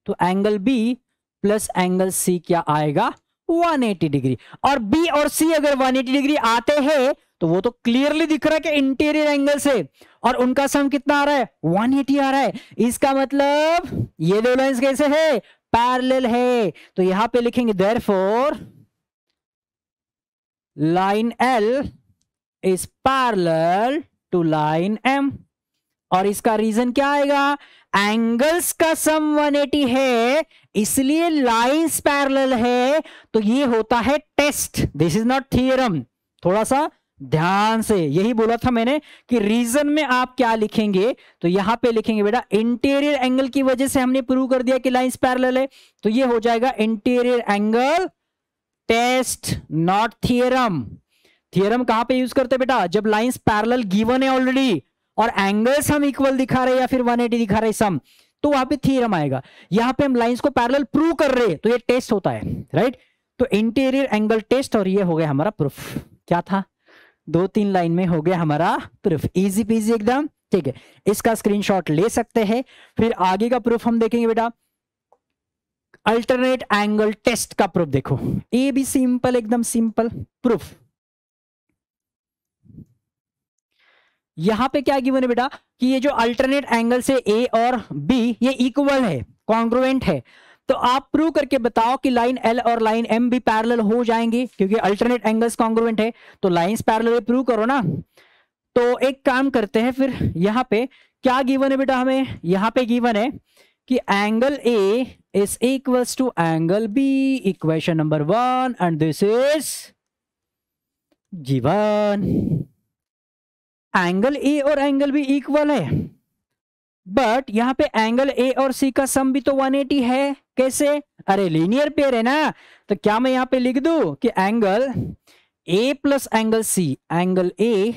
तो angle B plus angle C क्या आएगा 180 डिग्री। और B और C अगर 180 डिग्री आते हैं तो वो तो क्लियरली दिख रहा है कि इंटीरियर एंगल से, और उनका सम कितना आ रहा है 180 आ रहा है, इसका मतलब ये दो लाइंस कैसे है, पैरेलल है। तो यहां पे लिखेंगे therefore line L is parallel to line M, और इसका रीजन क्या आएगा, एंगल्स का सम 180 है इसलिए लाइंस पैरेलल है, तो ये होता है test, this is not theorem. थोड़ा सा ध्यान से, यही बोला था मैंने कि रीजन में आप क्या लिखेंगे, तो यहां पे लिखेंगे बेटा इंटीरियर एंगल की वजह से हमने प्रूव कर दिया कि लाइंस पैरेलल है, तो ये हो जाएगा interior angle test not theorem. Theorem कहां पे यूज करते हैं बेटा, जब लाइंस पैरेलल गिवन है ऑलरेडी और एंगल्स हम इक्वल दिखा रहे हैं या फिर 180 दिखा रहे हैं सम, तो वहां पे थ्योरम आएगा। यहां पे हम लाइंस को पैरेलल प्रूव कर रहे हैं तो ये टेस्ट होता है, राइट? तो इंटीरियर एंगल टेस्ट, और ये हो गया हमारा प्रूफ। क्या था, 2-3 लाइन में हो गया हमारा प्रूफ, इजी पीजी एकदम, ठीक है। इसका स्क्रीनशॉट ले सकते हैं। फिर आगे का प्रूफ हम देखेंगे बेटा, अल्टरनेट एंगल टेस्ट का प्रूफ। देखो ये भी सिंपल, एकदम सिंपल प्रूफ। यहां पे क्या गिवन है बेटा कि ये जो अल्टरनेट एंगल से A और B ये इक्वल है, कॉन्ग्रुएंट है, तो आप प्रूव करके बताओ कि लाइन एल और लाइन एम भी पैरेलल हो जाएंगे, क्योंकि अल्टरनेट एंगल्स कॉन्ग्रुएंट है, तो लाइंस पैरेलल प्रूव करो ना। तो एक काम करते हैं फिर, यहां पे क्या गिवन है बेटा, हमें यहां पे गिवन है कि angle A is equals to angle B, equation number 1, and this is given. Angle A और एंगल बी इक्वल है, बट यहां पे एंगल ए और सी का सम भी तो 180 है। कैसे? अरे लीनियर पेयर है ना, तो क्या मैं यहां पे लिख दूं कि angle A plus angle C, angle A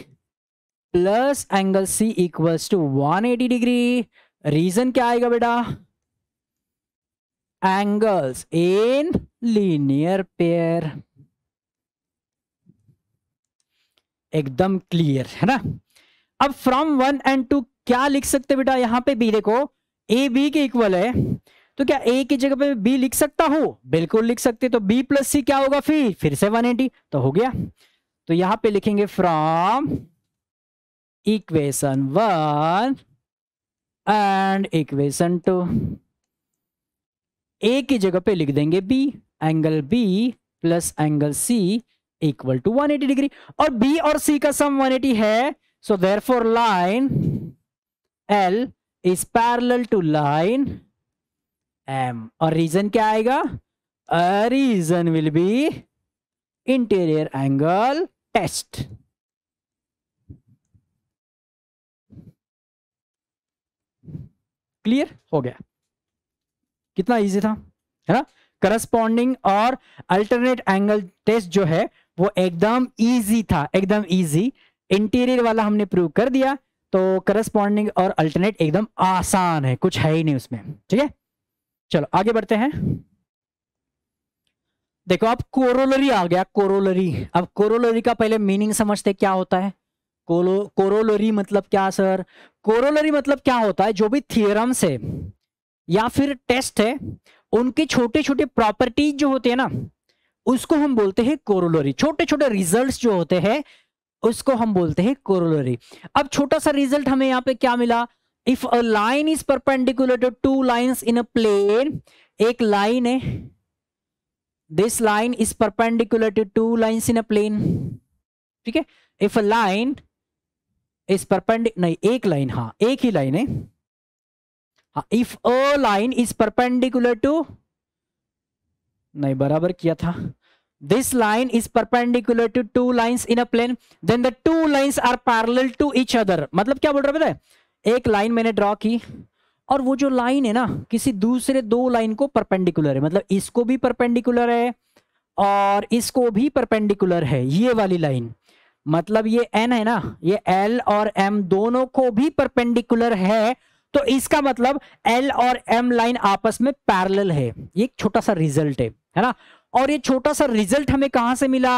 plus angle C equals to 180 degree. Reason क्या आएगा बेटा? Angles in linear pair. एकदम क्लियर है ना। अब फ्रॉम 1 and 2 क्या लिख सकते बेटा? यहां पे बी देखो, ए बी के इक्वल है, तो क्या ए की जगह पे बी लिख सकता हूं? बिल्कुल लिख सकते। तो बी प्लस सी क्या होगा? फिर से 180, तो हो गया। तो यहां पे लिखेंगे from equation 1 and equation 2, A की जगह पे लिख देंगे B, angle B plus angle C equal to 180 degree, और बी और सी का सम 180 है। So therefore line L is parallel to line M, और रीजन क्या आएगा? Reason will be interior angle test. Clear हो गया? कितना इजी था, है ना। करस्पॉन्डिंग और अल्टरनेट एंगल टेस्ट जो है वो एकदम इजी था, एकदम इजी। इंटीरियर वाला हमने प्रूव कर दिया, तो करस्पॉन्डिंग और अल्टरनेट एकदम आसान है, कुछ है ही नहीं उसमें। ठीक है, चलो आगे बढ़ते हैं। देखो अब कोरोलरी आ गया, कोरोलरी। अब कोरोलरी का पहले मीनिंग समझते क्या होता है। कोरोलरी मतलब क्या सर? कोरोलरी मतलब क्या होता है? जो भी थियरम्स है या फिर टेस्ट है, उनके छोटे छोटे प्रॉपर्टीज जो होते हैं ना, उसको हम बोलते हैं कोरोलरी। छोटे छोटे रिजल्ट्स जो होते हैं उसको हम बोलते हैं कोरोलरी। अब छोटा सा रिजल्ट हमें यहां पे क्या मिला? If a line is perpendicular to two lines in a plane, एक लाइन है, this line is perpendicular to two lines in a plane. ठीक है, इफ अ लाइन इज नहीं, एक लाइन, हाँ एक ही लाइन है। हाँ, if a line is perpendicular to, नहीं बराबर किया था, this line is perpendicular to two lines in a plane, then the two lines are parallel to each other। मतलब क्या बोल रहा है पता है? एक लाइन मैंने ड्रॉ की, और वो जो लाइन है ना किसी दूसरे दो लाइन को परपेंडिकुलर है, मतलब इसको भी परपेंडिकुलर है और इसको भी परपेंडिकुलर है, ये वाली लाइन। मतलब ये n है ना, ये L और M दोनों को भी परपेंडिकुलर है, तो इसका मतलब L और M लाइन आपस में पैरेलल है। ये एक छोटा सा रिजल्ट है ना। और ये छोटा सा रिजल्ट हमें कहां से मिला?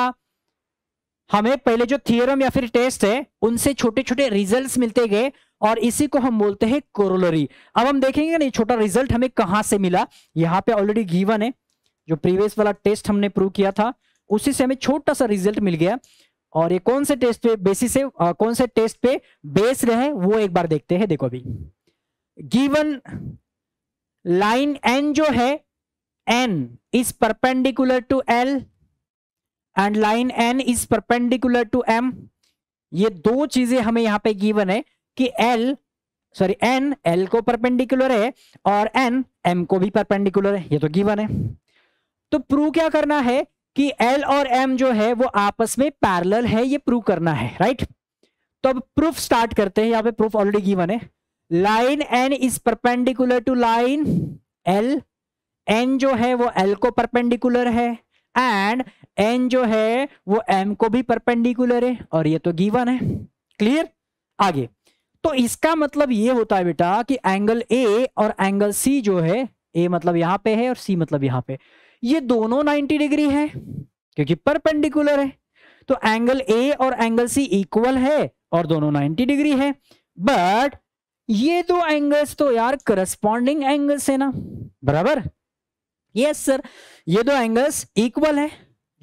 हमें पहले जो थियरम या फिर टेस्ट है उनसे छोटे छोटे रिजल्ट्स मिलते गए, और इसी को हम बोलते हैं कोरोलरी। अब हम देखेंगे ना छोटा रिजल्ट हमें कहां से मिला। यहां पे ऑलरेडी गिवन है, जो प्रीवियस वाला टेस्ट हमने प्रूव किया था उसी से हमें छोटा सा रिजल्ट मिल गया। और ये कौन से टेस्ट पे बेसिस है, कौन से टेस्ट पे बेस रहे वो एक बार देखते हैं। देखो अभी गिवन लाइन एन जो है, N is perpendicular to L and line N is perpendicular to M। ये दो चीजें हमें यहां पे गिवन है कि N L को परपेंडिकुलर है और N M को भी परपेंडिकुलर है, ये तो गिवन है। तो प्रूव क्या करना है कि L और M जो है वो आपस में पैरेलल है, ये प्रूव करना है, राइट। तो अब प्रूफ स्टार्ट करते हैं। यहां पे प्रूफ ऑलरेडी गिवन है। Line N is perpendicular to line L, N जो है वो L को परपेंडिकुलर है, एंड N जो है वो M को भी परपेंडिकुलर है, और ये तो गिवन है। क्लियर? आगे तो इसका मतलब ये होता है बेटा कि एंगल A और एंगल C जो है, A मतलब यहां पे है और C मतलब यहां पे, ये दोनों 90 डिग्री है क्योंकि परपेंडिकुलर है। तो एंगल A और एंगल C इक्वल है और दोनों 90 डिग्री है। बट ये दो एंगल्स तो यार करस्पॉन्डिंग एंगल्स है ना, बराबर। यस सर, ये दो एंगल्स इक्वल है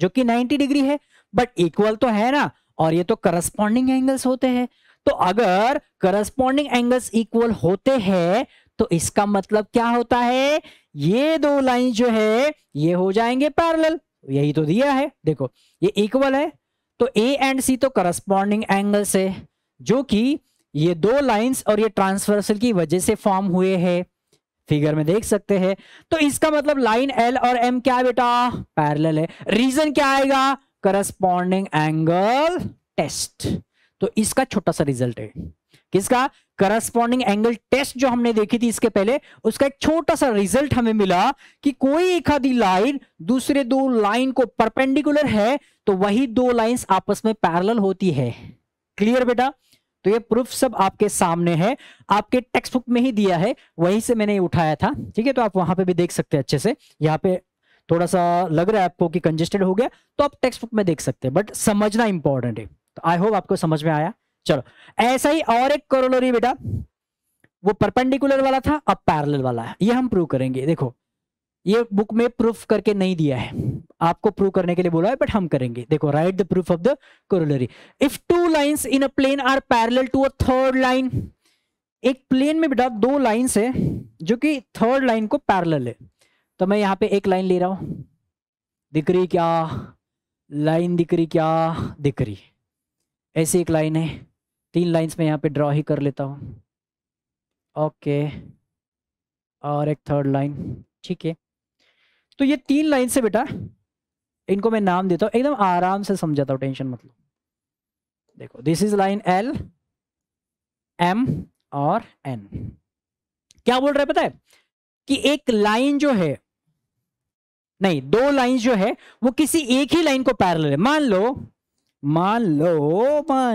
जो कि 90 डिग्री है, बट इक्वल तो है ना, और ये तो करस्पॉन्डिंग एंगल्स होते हैं। तो अगर करस्पॉन्डिंग एंगल्स इक्वल होते हैं तो इसका मतलब क्या होता है, ये दो लाइन जो है ये हो जाएंगे पैरेलल। यही तो दिया है, देखो ये इक्वल है, तो ए एंड सी तो करस्पॉन्डिंग एंगल्स है, जो कि ये दो लाइंस और ये ट्रांसवर्सल की वजह से फॉर्म हुए हैं, फिगर में देख सकते हैं। तो इसका मतलब लाइन एल और एम क्या है बेटा, पैरेलल है। रीजन क्या आएगा, करस्पॉन्डिंग एंगल टेस्ट। तो इसका छोटा सा रिजल्ट है, किसका, करस्पॉन्डिंग एंगल टेस्ट जो हमने देखी थी इसके पहले, उसका एक छोटा सा रिजल्ट हमें मिला कि कोई एक आधी लाइन दूसरे दो लाइन को परपेंडिकुलर है तो वही दो लाइंस आपस में पैरेलल होती है। क्लियर बेटा, तो ये प्रूफ सब आपके सामने है, आपके टेक्स्ट बुक में ही दिया है, वहीं से मैंने उठाया था, ठीक है। तो आप वहां पे भी देख सकते हैं अच्छे से। यहाँ पे थोड़ा सा लग रहा है आपको कि कंजेस्टेड हो गया, तो आप टेक्स्ट बुक में देख सकते हैं, बट समझना इंपॉर्टेंट है। तो आई होप आपको समझ में आया। चलो ऐसा ही और एक कोरोलरी बेटा, वो परपेंडिकुलर वाला था, अब पैरेलल वाला है, ये हम प्रूव करेंगे। देखो ये बुक में प्रूफ करके नहीं दिया है, आपको प्रूव करने के लिए बोला है, बट हम करेंगे। देखो, write the proof of the corollary. If two lines in a plane are parallel to a third line, एक प्लेन में बेटा दो लाइंस है जो कि थर्ड लाइन को पैरेलल है। तो मैं यहाँ पे एक लाइन ले रहा हूं, दिख रही क्या लाइन, दिख रही क्या, दिख रही, ऐसी एक लाइन है। तीन लाइंस में यहाँ पे ड्रॉ ही कर लेता हूँ, ओके, और एक थर्ड लाइन, ठीक है। तो ये तीन लाइन से बेटा, इनको मैं नाम देता हूं, एकदम आराम से समझाता हूं, टेंशन मत लो। देखो this is line L, M और एन। क्या बोल रहा है पता है, कि एक लाइन जो है, नहीं दो लाइन जो है वो किसी एक ही लाइन को पैरेलल है। मान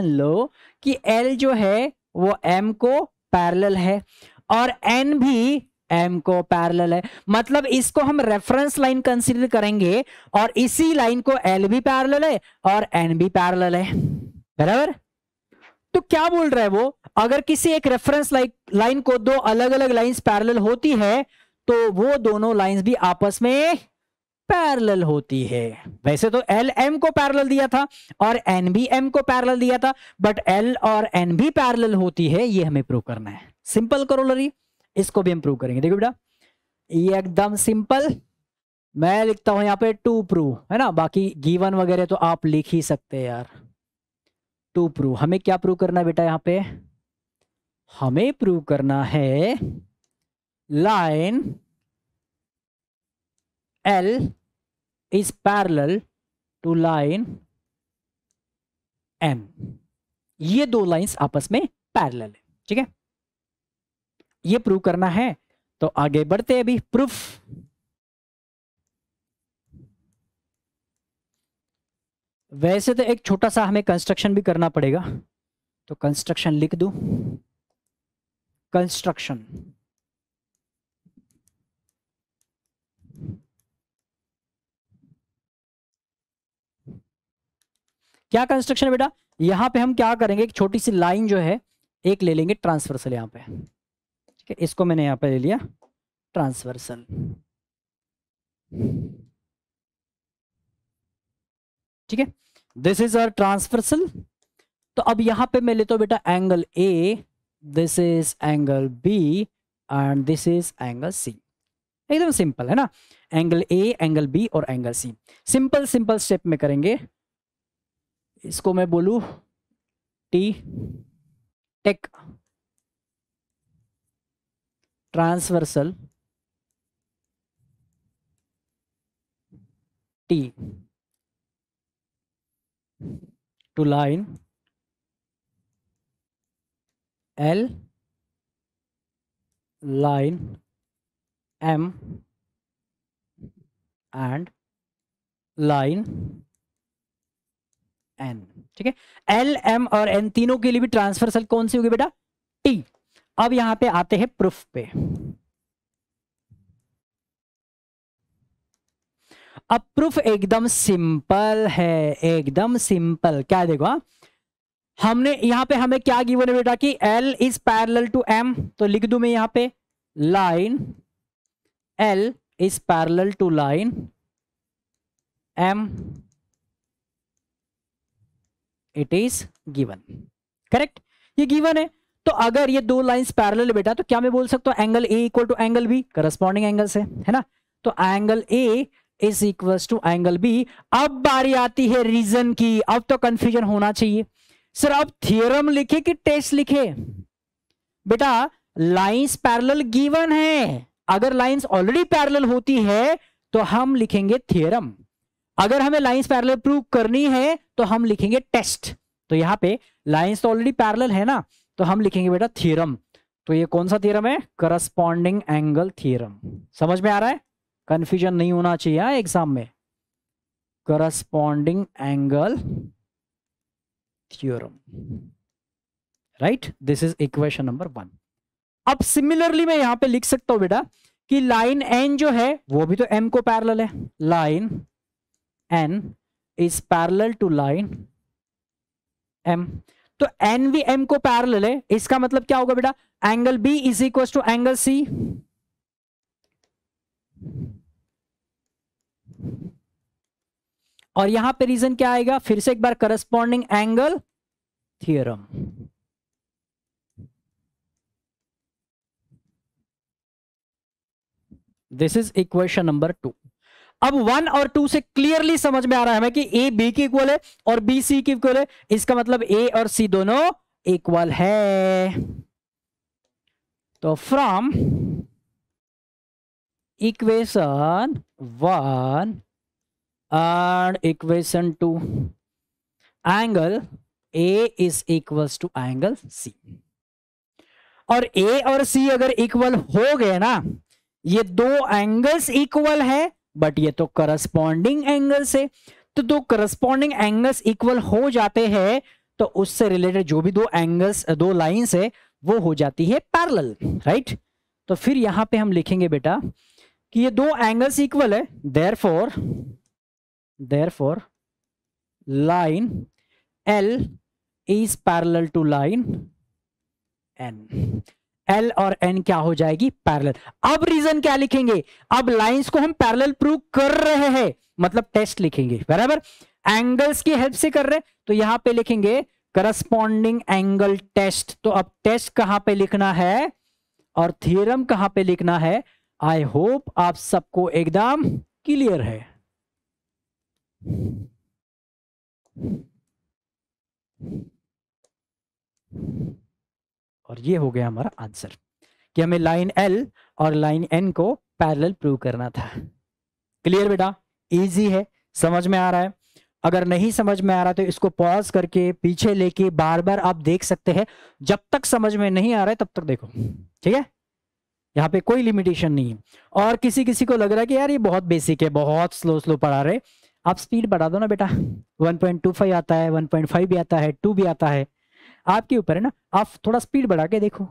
लो कि एल जो है वो एम को पैरेलल है और एन भी एम को पैरेलल है, मतलब इसको हम रेफरेंस लाइन कंसीडर करेंगे और इसी लाइन को एल भी पैरेलल है और एन भी पैरेलल है, बराबर। तो क्या बोल रहा है वो, अगर किसी एक रेफरेंस लाइन को दो अलग अलग लाइंस पैरेलल होती है तो वो दोनों लाइंस भी आपस में पैरेलल होती है। वैसे तो एल एम को पैरेलल दिया था और एन भी एम को पैरेलल दिया था, बट एल और एन भी पैरेलल होती है, ये हमें प्रूव करना है। सिंपल कोरोलरी, इसको भी हम प्रूव करेंगे। देखो बेटा ये एकदम सिंपल, मैं लिखता हूं यहाँ पे टू प्रूव, है ना, बाकी गिवन वगैरह तो आप लिख ही सकते हैं यार। टू प्रूव, हमें क्या प्रूव करना है बेटा, यहाँ पे हमें प्रूव करना है line L is parallel to line M, ये दो लाइंस आपस में पैरेलल है, ठीक है, ये प्रूव करना है। तो आगे बढ़ते हैं अभी प्रूफ। वैसे तो एक छोटा सा हमें कंस्ट्रक्शन भी करना पड़ेगा, तो कंस्ट्रक्शन लिख दूं, कंस्ट्रक्शन क्या कंस्ट्रक्शन है बेटा, यहां पे हम क्या करेंगे, एक छोटी सी लाइन जो है एक ले लेंगे ट्रांसवर्सल यहां पे, ठीक है, इसको मैंने यहां पे ले लिया ट्रांसवर्सल, ठीक है, दिस इज आवर ट्रांसवर्सल। तो अब यहां पे मैं लेता हूं बेटा angle A, this is angle B and this is angle C. एकदम सिंपल है ना, एंगल ए, एंगल बी और angle C, simple simple step में करेंगे। इसको मैं बोलूं T, take transversal T to line L, line M and line N, ठीक है। एल एम और एन तीनों के लिए भी ट्रांसवर्सल कौन सी होगी बेटा, टी। अब यहां पे आते हैं प्रूफ पे। अब प्रूफ एकदम सिंपल है, एकदम सिंपल। क्या देखो, हमने यहां पे हमें क्या गिवन है बेटा कि L is parallel to M, तो लिख दूं मैं यहां पे line L is parallel to line M, it is given, correct, ये गिवन है। तो तो अगर ये दो लाइंस पैरेलल है बेटा, तो क्या मैं बोल सकता हूं angle A equal to angle B, corresponding angle से, है ना। तो angle A is equal to angle B. अब बारी आती है रीजन की। अब तो कंफ्यूजन होना चाहिए सर, अब थ्योरम लिखे कि टेस्ट लिखे? बेटा लाइंस पैरेलल गिवन है, अगर लाइंस ऑलरेडी पैरेलल होती है तो हम लिखेंगे थ्योरम, अगर हमें लाइंस पैरेलल प्रूव करनी है तो हम लिखेंगे टेस्ट। तो यहां पे लाइंस तो ऑलरेडी पैरेलल है ना, तो हम लिखेंगे बेटा थ्योरम। तो ये कौन सा थ्योरम है? Corresponding angle theorem. समझ में आ रहा है? कंफ्यूजन नहीं होना चाहिए एग्जाम में। Corresponding angle theorem, right, this is equation number 1। अब सिमिलरली मैं यहां पे लिख सकता हूं बेटा कि लाइन एन जो है वो भी तो एम को पैरेलल है, line N is parallel to line M. तो एन भी एम को पैरेलल है, इसका मतलब क्या होगा बेटा? Angle B is equal to angle C. और यहां पे रीजन क्या आएगा? फिर से एक बार corresponding angle theorem. This is equation number 2। अब 1 और 2 से क्लियरली समझ में आ रहा है हमें कि ए बी की इक्वल है और बी सी की इक्वल है, इसका मतलब ए और सी दोनों इक्वल है। तो from equation 1 and equation 2 angle A is equals to angle C। और A और C अगर इक्वल हो गए ना, ये दो एंगल्स इक्वल है बट ये तो करस्पॉन्डिंग एंगल्स है, तो दो करस्पॉन्डिंग एंगल्स इक्वल हो जाते हैं तो उससे रिलेटेड जो भी दो एंगल्स, दो लाइंस है वो हो जाती है पैरेलल, राइट। तो फिर यहां पे हम लिखेंगे बेटा कि ये दो एंगल्स इक्वल है, therefore line L is parallel to line N। L और N क्या हो जाएगी? पैरेलल। अब रीजन क्या लिखेंगे? अब लाइंस को हम पैरेलल प्रूव कर रहे हैं, मतलब टेस्ट लिखेंगे, बराबर। एंगल्स की हेल्प से कर रहे, तो यहां पे लिखेंगे करस्पॉन्डिंग एंगल टेस्ट। तो अब टेस्ट कहां पे लिखना है और थ्योरम कहां पे लिखना है? आई होप आप सबको एकदम क्लियर है। और ये हो गया हमारा आंसर कि हमें लाइन L और लाइन N को पैरेलल प्रूव करना था। क्लियर बेटा? इजी है, समझ में आ रहा है? अगर नहीं समझ में आ रहा तो इसको पॉज करके पीछे लेके बार बार आप देख सकते हैं, जब तक समझ में नहीं आ रहा है तब तक देखो, ठीक है। यहाँ पे कोई लिमिटेशन नहीं है। और किसी किसी को लग रहा है कि यार ये बहुत बेसिक है, बहुत स्लो स्लो पढ़ा रहे, आप स्पीड बढ़ा दो ना बेटा। 1.25 आता है, 1.5 भी आता है, 2 भी आता है, आपके ऊपर है ना। आप थोड़ा स्पीड बढ़ा के देखो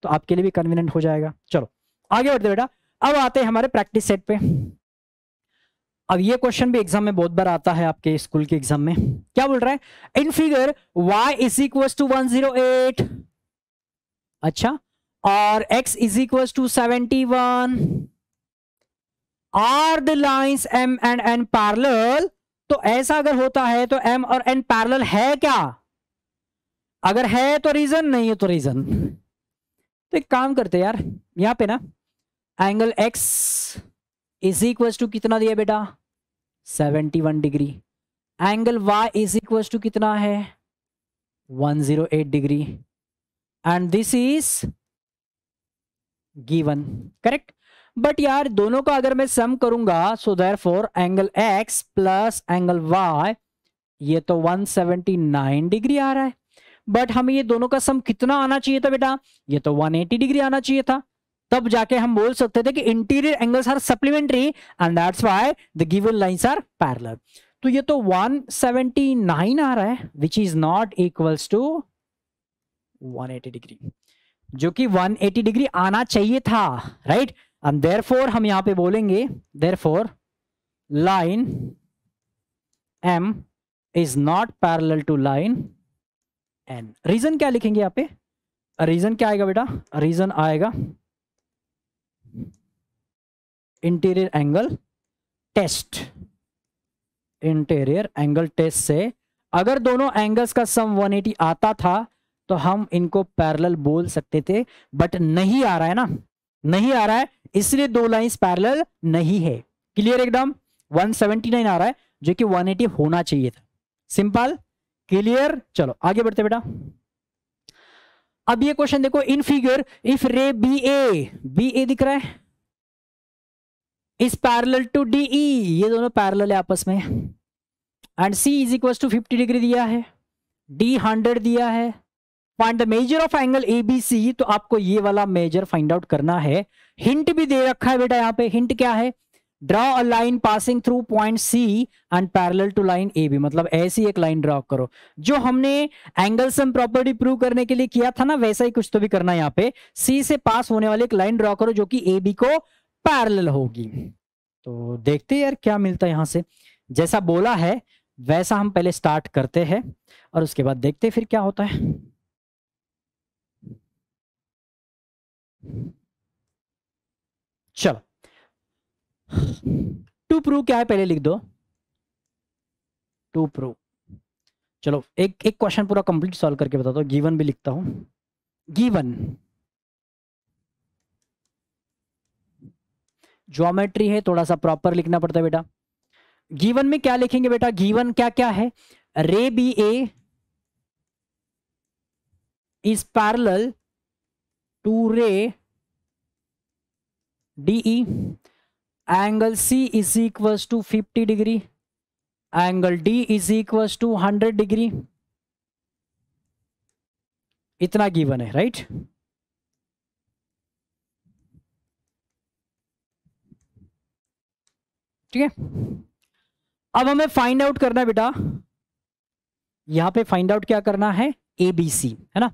तो आपके लिए भी कन्वीनियंट हो जाएगा। चलो आगे बढ़ते बेटा। अब आते हैं हमारे प्रैक्टिस सेट पे। अब ये क्वेश्चन भी एग्जाम में बहुत बार आता है, आपके स्कूल के एग्जाम में। क्या बोल रहा है? In figure y is equal to 108, अच्छा, और x is equal to 71। Are the lines m and n parallel? तो ऐसा अगर होता है तो m और n पैरेलल है क्या? अगर है तो रीजन, नहीं है तो रीजन। तो एक काम करते यार, यहां पे ना angle x is equal to कितना दिया बेटा? 71 degree. Angle y is equal to कितना है? 108 degree. And this is given, correct. But यार दोनों का अगर मैं सम करूंगा, so therefore angle x plus angle y, ये तो 179 डिग्री आ रहा है। बट हमें ये दोनों का सम कितना आना चाहिए था बेटा? ये तो 180 डिग्री आना चाहिए था। तब जाके हम बोल सकते थे कि interior angles are supplementary and that's why the given lines are parallel. तो ये तो 179 आ रहा है which is not equals to 180 degree, जो कि 180 डिग्री आना चाहिए था, राइट। एंड देयरफॉर हम यहां पे बोलेंगे therefore line M is not parallel to line N। Reason क्या लिखेंगे यहाँ पे? रीजन क्या आएगा बेटा? रीजन आएगा interior angle test. Interior angle test से अगर दोनों एंगल्स का सम 180 आता था तो हम इनको पैरेलल बोल सकते थे, बट नहीं आ रहा है ना, नहीं आ रहा है, इसलिए दो लाइंस पैरेलल नहीं है। क्लियर एकदम। 179 आ रहा है जो कि 180 होना चाहिए था। Simple, clear. चलो आगे बढ़ते बेटा। अब ये क्वेश्चन देखो, in figure if ray B A दिख रहा है is parallel to D E, ये दोनों पैरेलल है आपस में, and C is equal to 50 degree दिया है, डी 100 दिया है, find the measure of angle ABC. तो आपको ये वाला मेजर फाइंड आउट करना है। हिंट भी दे रखा है बेटा, यहां पे हिंट क्या है, draw a line passing through point C and parallel to line A B, मतलब ऐसी एक लाइन ड्रॉ करो। जो हमने एंगल सम प्रॉपर्टी प्रूव करने के लिए किया था ना, वैसा ही कुछ तो भी करना है। यहाँ पे सी से पास होने वाली एक लाइन ड्रॉ करो जो कि ए बी को पैरेलल होगी। तो देखते हैं यार क्या मिलता है यहां से। जैसा बोला है वैसा हम पहले स्टार्ट करते हैं और उसके बाद देखते हैं फिर क्या होता है। चलो, टू प्रूव क्या है पहले लिख दो, टू प्रूव। चलो एक एक क्वेश्चन पूरा कंप्लीट सॉल्व करके बता दो। गिवन भी लिखता हूं, गिवन ज्योमेट्री है, थोड़ा सा प्रॉपर लिखना पड़ता है बेटा। गिवन में क्या लिखेंगे बेटा, गिवन क्या क्या है, ray B A is parallel to ray DE, angle C is equals to 50 degree, angle D is equals to 100 degree. इतना गिवन है, राइट। ठीक है, अब हमें फाइंड आउट करना है बेटा, यहां पे फाइंड आउट क्या करना है, ए बी सी है ना।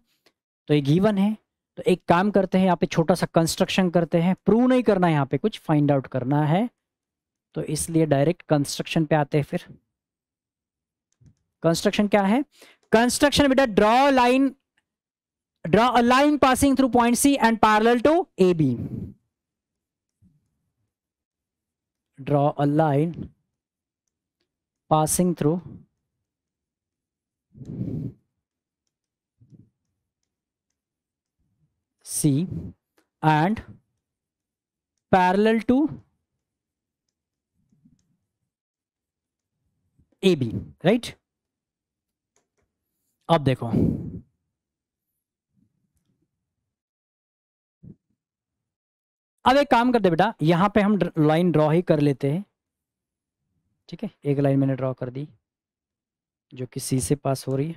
तो ये गिवन है, तो एक काम करते हैं यहाँ पे छोटा सा कंस्ट्रक्शन करते हैं। प्रूव नहीं करना है, यहाँ पे कुछ फाइंड आउट करना है, तो इसलिए डायरेक्ट कंस्ट्रक्शन पे आते हैं। फिर कंस्ट्रक्शन क्या है, कंस्ट्रक्शन बेटा draw a line passing through point C and parallel to A B. Draw a line passing through C and parallel to AB, right? अब देखो, अब एक काम करते बेटा, यहां पे हम लाइन ड्रॉ ही कर लेते हैं। ठीक है, एक लाइन मैंने ड्रॉ कर दी जो कि सी से पास हो रही है।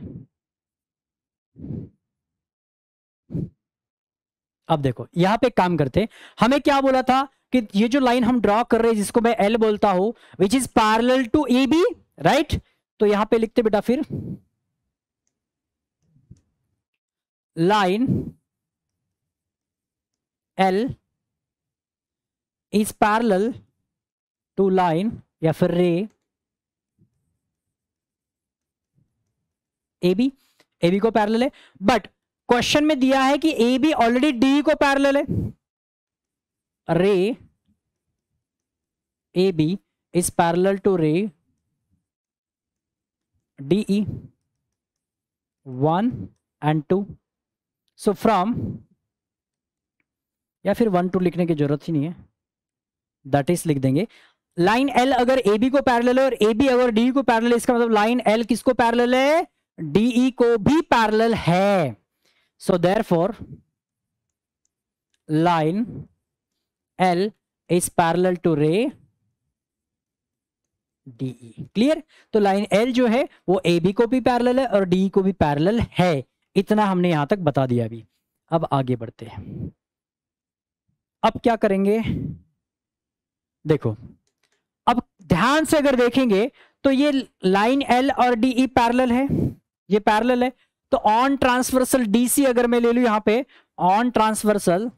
अब देखो यहां पे काम करते, हमें क्या बोला था कि ये जो लाइन हम ड्रॉ कर रहे हैं जिसको मैं एल बोलता हूं, which is parallel to A B, right. तो यहां पे लिखते बेटा फिर line L is parallel to line या फिर रे ए बी को पैरेलल है, बट क्वेश्चन में दिया है कि ए बी ऑलरेडी डी को पैरेलल है। Ray A B is parallel to ray DE 1 and 2। So from, या फिर 1 2 लिखने की जरूरत ही नहीं है, दैट इज लिख देंगे लाइन एल अगर ए बी को पैरेलल है और ए बी अगर डी को पैरेलल है, इसका मतलब लाइन एल किसको पैरेलल है, डीई को भी पैरेलल है। So therefore line L is parallel to ray DE. Clear. तो लाइन एल जो है वो ए बी को भी पैरेलल है और डी को भी पैरेलल है। इतना हमने यहां तक बता दिया अभी। अब आगे बढ़ते हैं। अब क्या करेंगे, देखो अब ध्यान से अगर देखेंगे तो ये लाइन एल और डीई पैरेलल है, ये पैरेलल है। तो ऑन ट्रांसवर्सल डीसी अगर मैं ले लूं यहां पे, ऑन ट्रांसवर्सल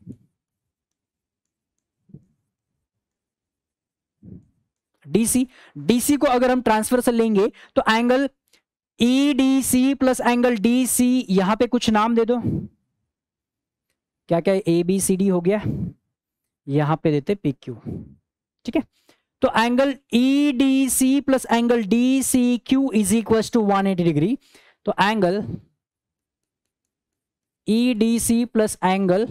डीसी को अगर हम ट्रांसवर्सल लेंगे तो angle EDC plus angle DC, यहां पे कुछ नाम दे दो, क्या क्या ए बी सी डी हो गया, यहां पे देते पी क्यू। ठीक है, तो angle EDC plus angle DC Q is equal to 180 degree. तो angle E D C plus angle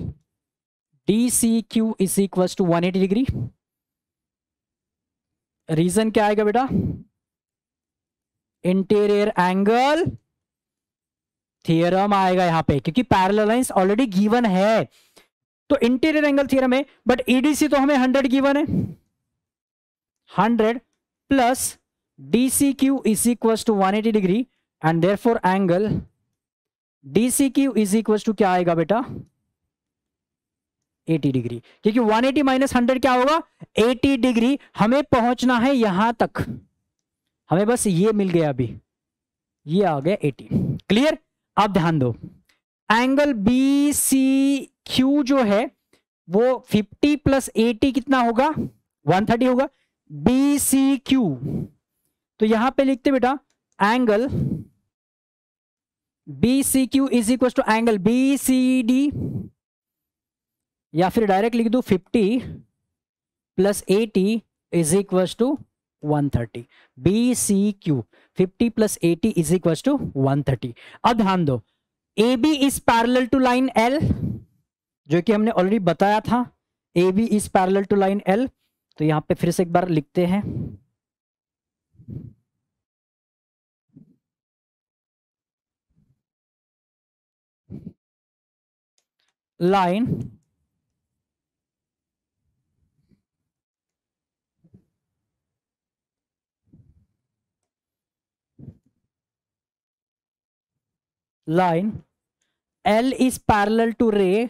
D C Q is equal to 180 degree. Reason क्या आएगा बेटा? इंटीरियर एंगल थ्योरम आएगा यहां पे, क्योंकि पैरेलल लाइंस ऑलरेडी गिवन है तो इंटीरियर एंगल थ्योरम है। बट ईडीसी तो हमें 100 गिवन है, 100 plus D C Q is equal to 180 degree and therefore angle D C Q is equal to क्या आएगा बेटा? 80 डिग्री, क्योंकि 180 माइनस 100 क्या होगा? 80 डिग्री। हमें पहुंचना है यहां तक, हमें बस ये मिल गया, अभी ये आ गया 80। क्लियर? अब ध्यान दो, एंगल बी सी क्यू जो है वो 50 प्लस 80 कितना होगा? 130 होगा। बी सी क्यू, तो यहां पे लिखते बेटा angle B C Q is equal to angle B C D, या फिर डायरेक्ट लिख दो 50 plus 80 is equal to 130। B C Q 50 plus 80 is equal to 130। अब ध्यान दो, A B is parallel to line L, जो कि हमने ऑलरेडी बताया था, A B is parallel to line L. तो यहां पे फिर से एक बार लिखते हैं, line line L is parallel to ray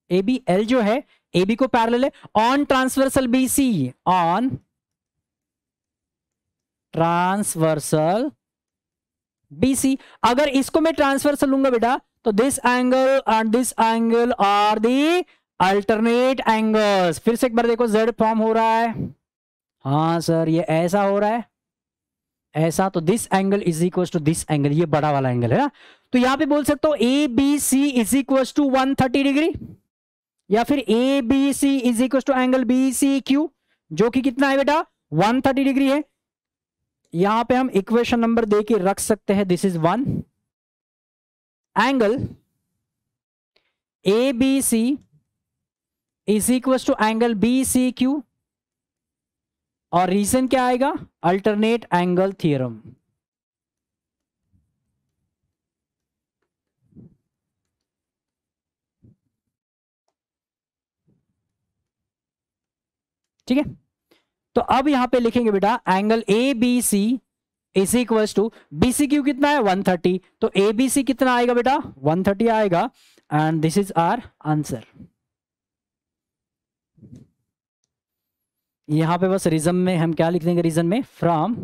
A B. L जो है ए बी को पैरेलल है on transversal B C, on transversal B C. अगर इसको मैं ट्रांसवर्सल लूंगा बेटा तो this angle and this angle are the alternate angles. फिर से एक बार देखो, जेड फॉर्म हो रहा है, हाँ सर ये ऐसा हो रहा है, ऐसा। तो this angle is equal to this angle, ये बड़ा वाला एंगल है ना। तो यहां पे बोल सकते हो A B C is equal to 130 degree, या फिर A B C is equal to angle B C Q, जो कि कितना है बेटा? 130 डिग्री है। यहां पे हम इक्वेशन नंबर दे के रख सकते हैं, this is 1 angle A B C is equal to angle B C Q, और रीजन क्या आएगा? Alternate angle theorem. ठीक है, तो अब यहां पे लिखेंगे बेटा angle A B C is equal to B C Q कितना है? 130। तो ए बी सी कितना आएगा बेटा? 130 आएगा, and this is our answer. यहां पे बस रीजन में हम क्या लिख देंगे? रीजन में फ्रॉम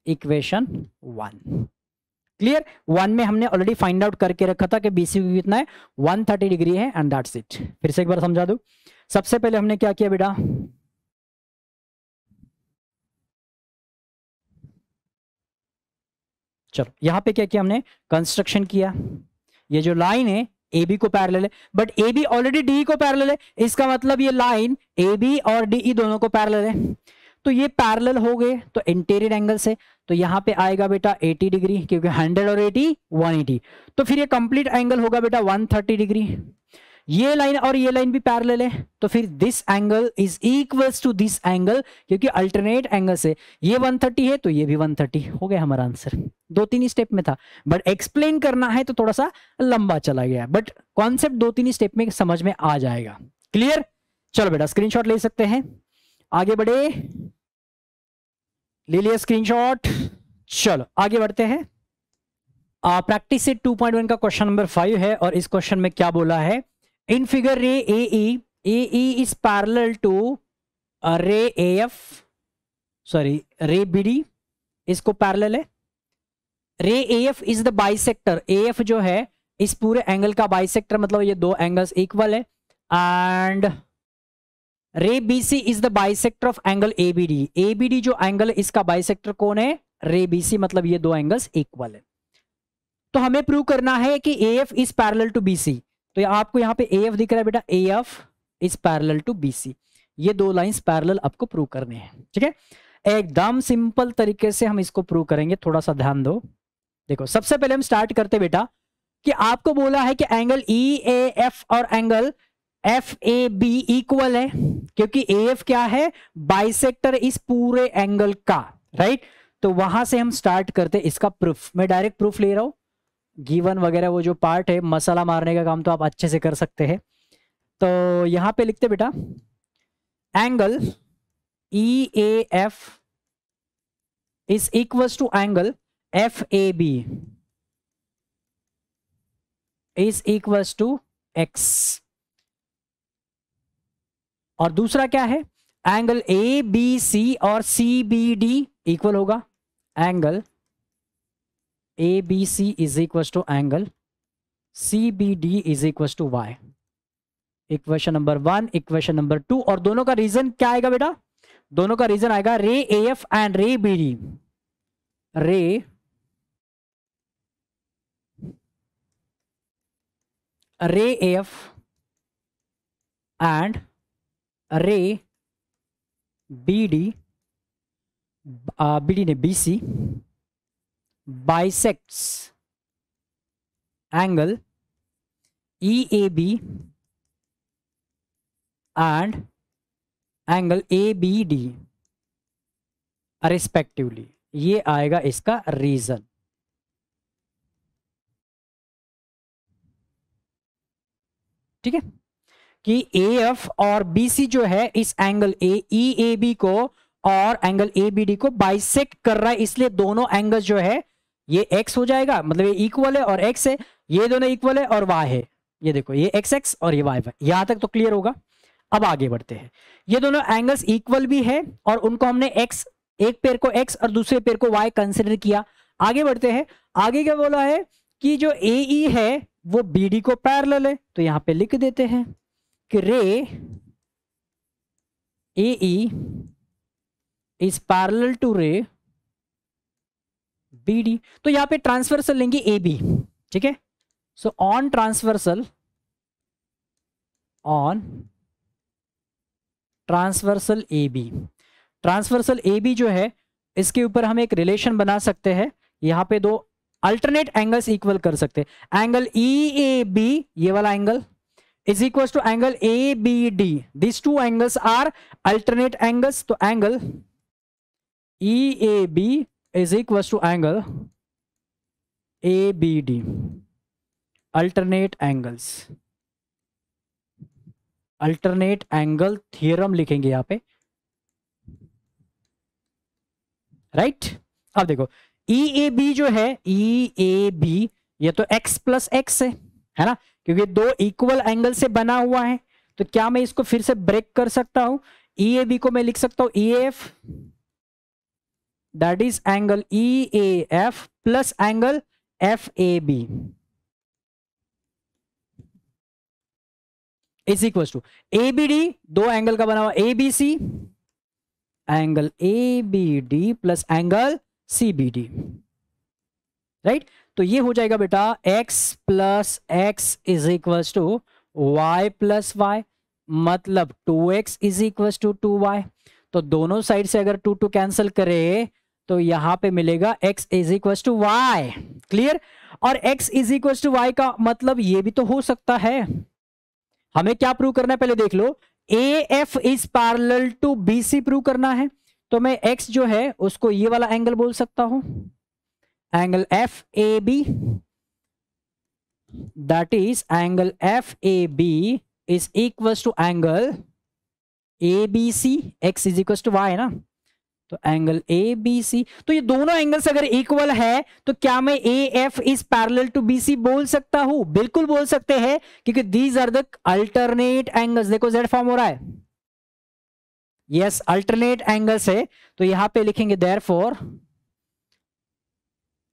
इक्वेशन 1। क्लियर? 1 में हमने ऑलरेडी फाइंड आउट करके रखा था कि बीसी कितना है? 130 डिग्री है, एंड दैट्स इट। फिर से एक बार समझा दूं, सबसे पहले हमने क्या किया बेटा? चलो यहां पे क्या किया हमने? कंस्ट्रक्शन किया। ये जो लाइन है ए बी को पैरेलल है, but A B already D को पैरेलल है, इसका मतलब ये लाइन ए बी और डी दोनों को पैरेलल है। तो ये पैरेलल हो गए, तो इंटीरियर एंगल से तो यहां पे आएगा बेटा 80 डिग्री, क्योंकि 100 और 80 180। तो फिर ये कंप्लीट एंगल होगा बेटा 130 डिग्री। ये लाइन और ये लाइन भी पैरेलल है, तो फिर this angle is equals to this angle, क्योंकि अल्टरनेट एंगल से ये 130 है तो ये भी 130 हो गया हमारा आंसर। 2-3 स्टेप में था, बट एक्सप्लेन करना है तो थोड़ा सा लंबा चला गया, बट कॉन्सेप्ट 2-3 स्टेप में समझ में आ जाएगा। क्लियर? चलो बेटा स्क्रीनशॉट ले सकते हैं, आगे बढ़े, ले लिया स्क्रीनशॉट। चलो आगे बढ़ते हैं। प्रैक्टिस से 2.1 का क्वेश्चन नंबर 5 है, और इस क्वेश्चन में क्या बोला है? In figure ray AE is parallel to ray AF, sorry ray BD, इसको पैरेलल है। ray AF is the bisector, AF जो है इस पूरे एंगल का बाइसेक्टर, मतलब ये दो एंगल्स इक्वल है। And ray BC is the bisector of angle ABD, ABD जो एंगल है इसका बाइसेक्टर कौन है? ray BC, मतलब ये दो एंगल्स इक्वल है। तो हमें प्रूव करना है कि AF is parallel to BC। तो आपको यहां पे AF दिख रहा है बेटा, AF is parallel to BC, ये दो लाइंस पैरेलल आपको प्रूव करने हैं। ठीक है, एकदम सिंपल तरीके से हम इसको प्रूव करेंगे, थोड़ा सा ध्यान दो। देखो सबसे पहले हम स्टार्ट करते बेटा कि आपको बोला है कि एंगल ई ए एफ और angle F A B equal है, क्योंकि ए एफ क्या है, बाइसेक्टर इस पूरे एंगल का, राइट। तो वहां से हम स्टार्ट करते इसका प्रूफ। मैं डायरेक्ट प्रूफ ले रहा हूं, गिवन वगैरह वो जो पार्ट है मसाला मारने का काम तो आप अच्छे से कर सकते हैं। तो यहां पे लिखते बेटा angle E A F is equals to angle F A B is equals to x. और दूसरा क्या है, एंगल ए बी सी और सी बी डी इक्वल होगा angle A B C is equal to angle C B D is equal to y. Equation number 1, equation number 2। और दोनों का reason क्या आएगा बेटा, दोनों का रीजन आएगा ray A F and ray B D. Ray A F and ray B D, B D ने B C bisects angle E A B and angle A B D respectively. ये आएगा इसका रीजन। ठीक है, कि ए F और B C जो है इस angle A E A B को और एंगल ए बी डी को बाइसेक्ट कर रहा है, इसलिए दोनों एंगल जो है ये एक्स हो जाएगा, मतलब ये इक्वल है और एक्स है, ये दोनों इक्वल है और वाई है। ये देखो ये एक्स एक्स और ये वाई वाई। यहां तक तो क्लियर होगा। अब आगे बढ़ते हैं। ये दोनों एंगल्स इक्वल भी है और उनको हमने एक्स, एक पेयर को एक्स और दूसरे पेयर को वाई कंसिडर किया। आगे बढ़ते हैं। आगे क्या बोला है कि जो ए ई है वो बी डी को पैरेलल है, तो यहां पे लिख देते हैं कि ray A E is parallel to ray B D. तो यहां पे ट्रांसवर्सल लेंगे ए बी। ठीक है, so on transversal A B, transversal A B जो है इसके ऊपर हम एक रिलेशन बना सकते हैं। यहां पे दो अल्टरनेट एंगल्स इक्वल कर सकते हैं। एंगल ई ए बी, ये वाला angle is equal to angle A B D. This two angles are alternate angles. तो angle E A B is equal to angle A B D, alternate angles. Alternate angle theorem लिखेंगे यहां पे, right. अब देखो ई A B जो है, ई A B ये तो x प्लस एक्स है ना, क्योंकि दो इक्वल एंगल से बना हुआ है। तो क्या मैं इसको फिर से ब्रेक कर सकता हूं, ई ए बी को मैं लिख सकता हूं E F, that is angle E A F plus angle F A B is equal to A B D, दो एंगल का बना हुआ A B C, angle A B D plus angle C B D, right. तो ये हो जाएगा बेटा x plus x is equal to y plus y, मतलब 2x is equal to 2y। तो दोनों साइड से अगर 2 कैंसिल करे तो यहां पे मिलेगा x is equal to y. Clear. और x is equal to y का मतलब ये भी तो हो सकता है। हमें क्या प्रूव करना है पहले देख लो, AF is parallel to BC prove करना है। तो मैं x जो है उसको ये वाला एंगल बोल सकता हूं, angle FAB, that is angle FAB is equal to angle ABC, x is equal to y है ना, तो एंगल ABC। तो ये दोनों एंगल्स अगर इक्वल है तो क्या मैं AF is parallel to BC बोल सकता हूं? बिल्कुल बोल सकते हैं, क्योंकि these are the alternate angles. देखो Z फॉर्म हो रहा है, यस अल्टरनेट एंगल्स है। तो यहां पे लिखेंगे देयरफॉर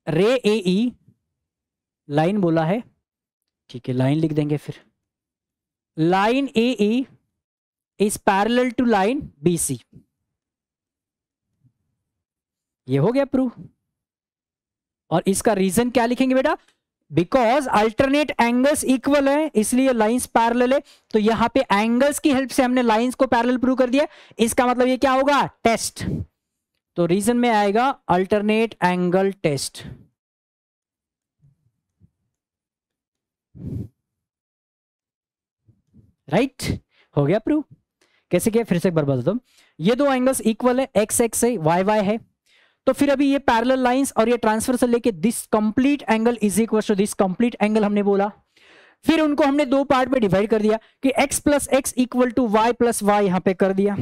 रे AE, लाइन बोला है, ठीक है लाइन लिख देंगे फिर, line AE is parallel to line BC। ये हो गया प्रूफ। और इसका रीजन क्या लिखेंगे बेटा, बिकॉज अल्टरनेट एंगल्स इक्वल है इसलिए लाइंस पैरेलल है। तो यहां पे एंगल्स की हेल्प से हमने लाइंस को पैरेलल प्रूव कर दिया। इसका मतलब ये क्या होगा, टेस्ट। तो रीजन में आएगा अल्टरनेट एंगल टेस्ट। राइट हो गया प्रूव। कैसे किया फिर से एक बार बता दो। ये दो एंगल्स इक्वल है, एक्स एक्स है, वाई वाई है, तो फिर अभी ये पैरेलल लाइंस और ये ट्रांसवर्सल लेके this complete angle is equal to this complete angle हमने बोला। फिर उनको हमने दो पार्ट में डिवाइड कर दिया कि x plus x equal to y plus y यहां पे कर दिया,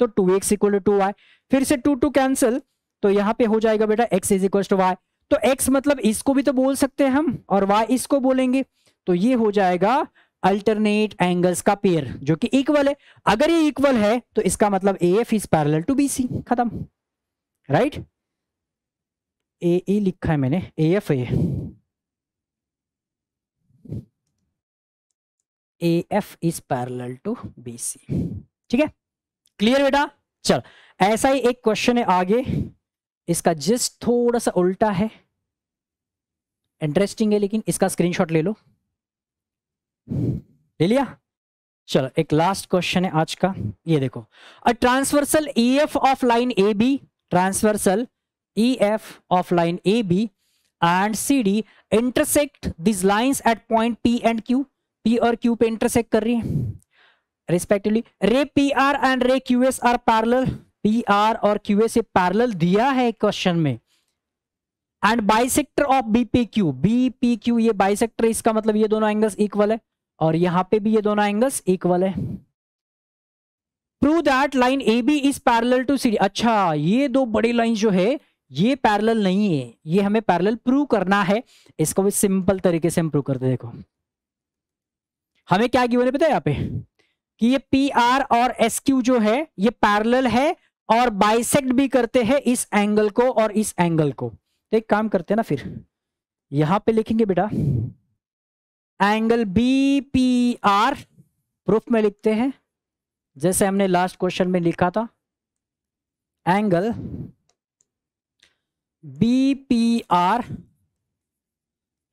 तो 2x इक्वल टू 2y, फिर से 2 कैंसिल, तो यहां पे हो जाएगा बेटा x is equal to y. तो x मतलब इसको भी तो बोल सकते हैं हम, और y इसको बोलेंगे, तो ये हो जाएगा अल्टरनेट एंगल्स का पेयर जो कि इक्वल है। अगर ये इक्वल है तो इसका मतलब AF is parallel to BC, खत्म। राइट ए लिखा है मैंने, AF है, AF is parallel to BC। ठीक है, क्लियर बेटा। चल ऐसा ही एक क्वेश्चन है आगे, इसका जस्ट थोड़ा सा उल्टा है, इंटरेस्टिंग है, लेकिन इसका स्क्रीनशॉट ले लो। ले लिया। चलो एक लास्ट क्वेश्चन है आज का, ये देखो, a transversal EF of line AB, transversal EF of line AB and CD intersect this lines eight point P and Q, P और Q पे इंटरसेक्ट कर रही है रिस्पेक्टिवली। रे PR एंड रे QS आर पैरेलल, PR और QS parallel दिया है क्वेश्चन में। And bisector of BPQ, BPQ ये बाइसेक्टर, इसका मतलब ये दोनों एंगल्स इक्वल है, और यहां पे भी ये दोनों एंगल्स इक्वल है। Prove that line AB is parallel to CD। अच्छा ये दो बड़ी लाइन जो है ये पैरेलल नहीं है, ये हमें पैरेलल प्रूव करना है। इसको भी सिंपल तरीके से हम प्रूव करते, देखो हमें क्या गिवन है पता है यहाँ पे, कि ये PR और SQ जो है ये पैरेलल है और बाइसेक्ट भी करते हैं इस एंगल को और इस एंगल को। तो एक काम करते हैं ना, फिर यहां पे लिखेंगे बेटा एंगल BPR, प्रूफ में लिखते हैं जैसे हमने लास्ट क्वेश्चन में लिखा था, angle BPR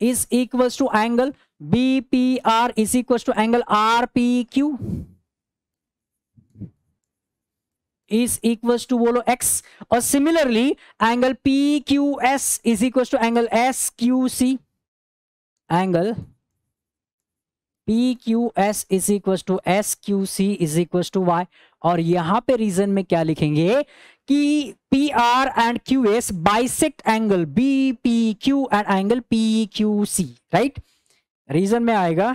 is equals to angle BPR is equals to angle RPQ is equals to बोलो x, और similarly angle PQS is equals to angle SQC, angle PQS is equals to SQC is equals to y। और यहां पे reason में क्या लिखेंगे कि PR and QS bisect angle BPQ and angle PQC, right. Reason में आएगा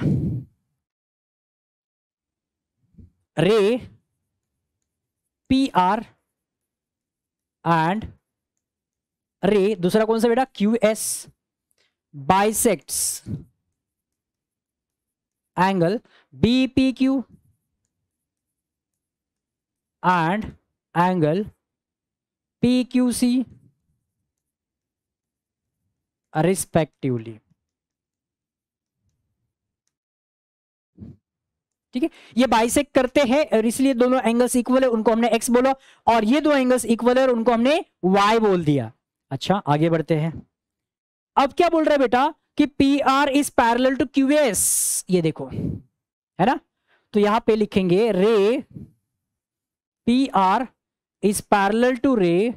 रे PR एंड रे, दूसरा कौन सा बेटा QS bisects angle BPQ and angle PQC respectively. ठीक है, ये बाइसेक्ट करते हैं और इसलिए दोनों एंगल्स इक्वल है, उनको हमने x बोला, और ये दो एंगल्स इक्वल है और उनको हमने y बोल दिया। अच्छा आगे बढ़ते हैं, अब क्या बोल रहा है बेटा कि PR is parallel to QS, ये देखो है ना, तो यहां पे लिखेंगे रे PR इज पैरेलल टू रे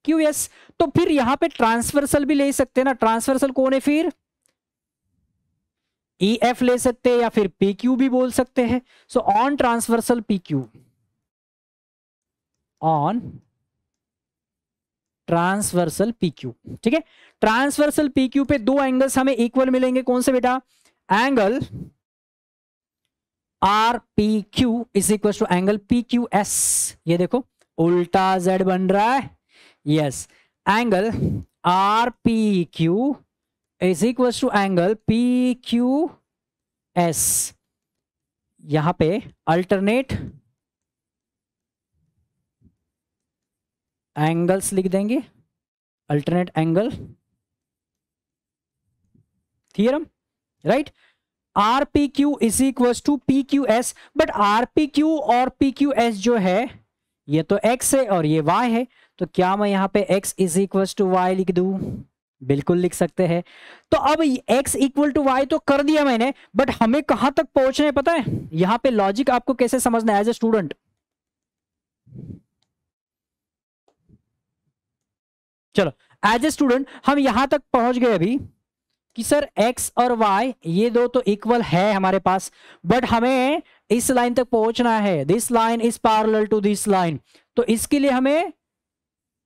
QS। तो फिर यहां पे ट्रांसवर्सल भी ले सकते हैं ना, ट्रांसवर्सल कौन है फिर, EF ले सकते हैं या फिर PQ भी बोल सकते हैं। सो on transversal PQ, on transversal PQ, ठीक है, ट्रांसवर्सल PQ पे दो एंगल्स हमें इक्वल मिलेंगे, कौन से बेटा, angle RPQ is equal to angle PQS, ये देखो उल्टा Z बन रहा है, yes, angle RPQ is equal to angle PQS। यहां पे अल्टरनेट एंगल्स लिख देंगे, alternate angle theorem, right. RPQ is equal to PQS, but RPQ और PQS जो है ये तो x है और ये y है, तो क्या मैं यहां पे x is equal to y लिख दूं, बिल्कुल लिख सकते हैं। तो अब x इक्वल टू y तो कर दिया मैंने, बट हमें कहां तक पहुंचना है पता है, यहां पे लॉजिक आपको कैसे समझना है एज ए स्टूडेंट। चलो एज ए स्टूडेंट हम यहां तक पहुंच गए अभी कि सर x और y ये दो तो इक्वल है हमारे पास, बट हमें इस लाइन तक पहुंचना है, this line is parallel to this line, तो इसके लिए हमें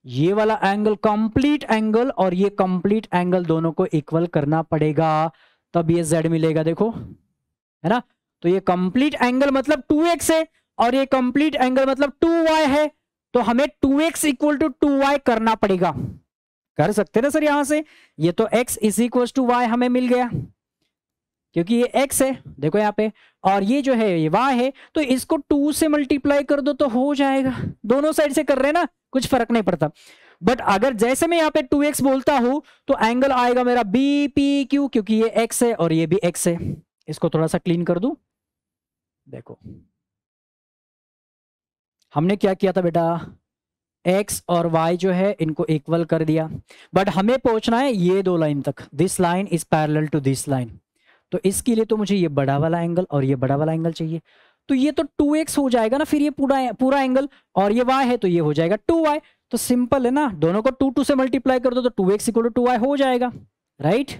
ये वाला एंगल कंप्लीट एंगल और ये कंप्लीट एंगल दोनों को इक्वल करना पड़ेगा, तब ये z मिलेगा, देखो है ना। तो ये कंप्लीट एंगल मतलब 2x है और ये कंप्लीट एंगल मतलब 2y है, तो हमें 2x इक्वल टू 2y करना पड़ेगा। कर सकते ना सर यहां से, ये तो x is equal to y हमें मिल गया क्योंकि ये x है, देखो यहाँ पे, और ये जो है ये y है, तो इसको 2 से मल्टीप्लाई कर दो तो हो जाएगा। दोनों साइड से कर रहे हैं ना, कुछ फर्क नहीं पड़ता। बट अगर जैसे मैं यहाँ पे 2x बोलता हूं तो एंगल आएगा मेरा BPQ, क्योंकि ये x है और ये भी x है। इसको थोड़ा सा क्लीन कर दूं, देखो हमने क्या किया था बेटा, x और y जो है इनको इक्वल कर दिया, बट हमें पहुंचना है ये दो लाइन तक, this line is parallel to this line, तो इसके लिए तो मुझे ये बड़ा वाला एंगल और ये बड़ा वाला एंगल चाहिए, तो ये तो 2x हो जाएगा ना, फिर ये पूरा एंगल, और ये y है तो ये हो जाएगा 2y, तो सिंपल है ना, दोनों को 2 से मल्टीप्लाई कर दो तो 2x इक्वल टू 2y हो जाएगा, राइट।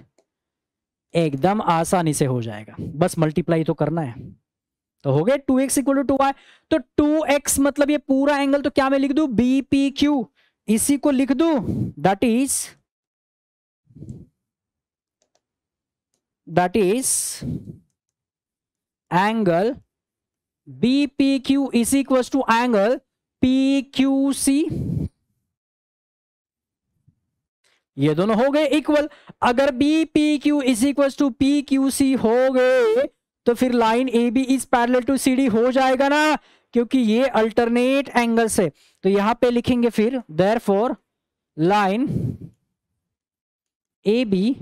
एकदम आसानी से हो जाएगा, बस मल्टीप्लाई तो करना है। तो हो गए 2x इक्वल टू 2y, तो 2x मतलब ये पूरा एंगल, तो क्या मैं लिख दूं BPQ, इसी को लिख दूं, that is angle BPQ is equal to angle PQC। ये दोनों हो गए इक्वल। अगर BPQ is equal to PQC हो गए तो फिर line AB is parallel to CD हो जाएगा ना, क्योंकि ये अल्टरनेट एंगल्स है, तो यहां पे लिखेंगे फिर therefore line AB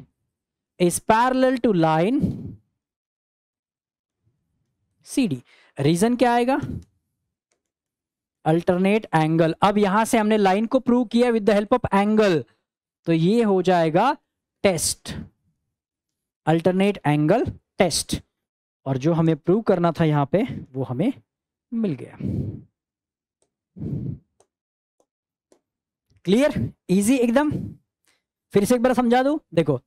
is parallel to line CD। Reason क्या आएगा, अल्टरनेट एंगल। अब यहां से हमने लाइन को प्रूव किया with the help of angle, तो ये हो जाएगा टेस्ट, अल्टरनेट एंगल टेस्ट, और जो हमें प्रूव करना था यहां पे वो हमें मिल गया। क्लियर, इजी एकदम। फिर से एक बार समझा दूं, देखो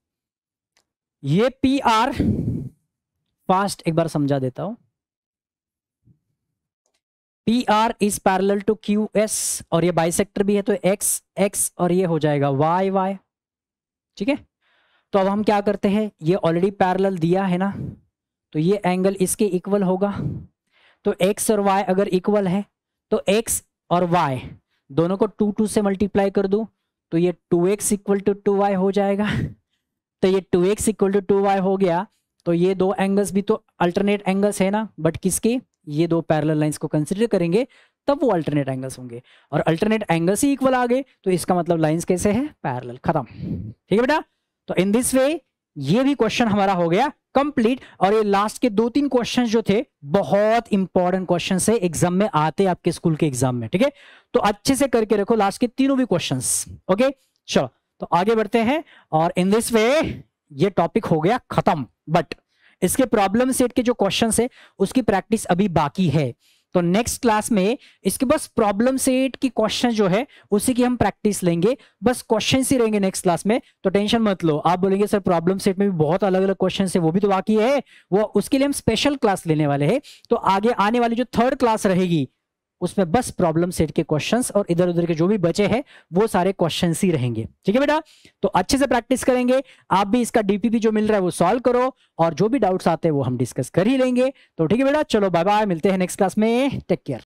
ये PR, फास्ट एक बार समझा देता हूं, PR is parallel to QS, और ये बाइसेक्टर भी है तो X X और ये हो जाएगा Y Y, ठीक है। तो अब हम क्या करते हैं, ये ऑलरेडी पैरेलल दिया है ना, तो ये एंगल इसके इक्वल होगा, तो x और y अगर इक्वल है तो x और y दोनों को 2 से मल्टीप्लाई कर दूं तो ये 2x इक्वल टू 2y हो जाएगा, तो ये 2x इक्वल टू 2y हो गया। तो ये दो एंगल्स भी तो अल्टरनेट एंगल्स है ना, बट किसके, ये दो पैरेलल लाइंस को कंसिडर करेंगे तब वो अल्टरनेट एंगल्स होंगे, और अल्टरनेट एंगल्स ही इक्वल आ गए तो इसका मतलब लाइंस कैसे है, पैरेलल, खत्म। ठीक है बेटा, तो इन दिस वे ये भी क्वेश्चन हमारा हो गया कंप्लीट। और ये लास्ट के 2-3 क्वेश्चन जो थे बहुत इंपॉर्टेंट क्वेश्चन है, एग्जाम में आते आपके स्कूल के एग्जाम में, ठीक है। तो अच्छे से करके रखो लास्ट के तीनों भी क्वेश्चंस, ओके। चलो तो आगे बढ़ते हैं, और इन दिस वे ये टॉपिक हो गया खत्म, बट इसके प्रॉब्लम सेट के जो क्वेश्चंस है उसकी प्रैक्टिस अभी बाकी है। तो नेक्स्ट क्लास में इसके बस प्रॉब्लम सेट की क्वेश्चन जो है उसी की हम प्रैक्टिस लेंगे, बस क्वेश्चन ही रहेंगे नेक्स्ट क्लास में, तो टेंशन मत लो। आप बोलेंगे सर प्रॉब्लम सेट में भी बहुत अलग अलग क्वेश्चन है, वो भी तो बाकी है, वो उसके लिए हम स्पेशल क्लास लेने वाले हैं। तो आगे आने वाली जो 3rd क्लास रहेगी उसमें बस प्रॉब्लम सेट के क्वेश्चंस और इधर उधर के जो भी बचे हैं वो सारे क्वेश्चंस ही रहेंगे, ठीक है बेटा। तो अच्छे से प्रैक्टिस करेंगे, आप भी इसका डीपीपी जो मिल रहा है वो सॉल्व करो, और जो भी डाउट्स आते हैं वो हम डिस्कस कर ही लेंगे। तो ठीक है बेटा, चलो बाय बाय, मिलते हैं नेक्स्ट क्लास में, टेक केयर।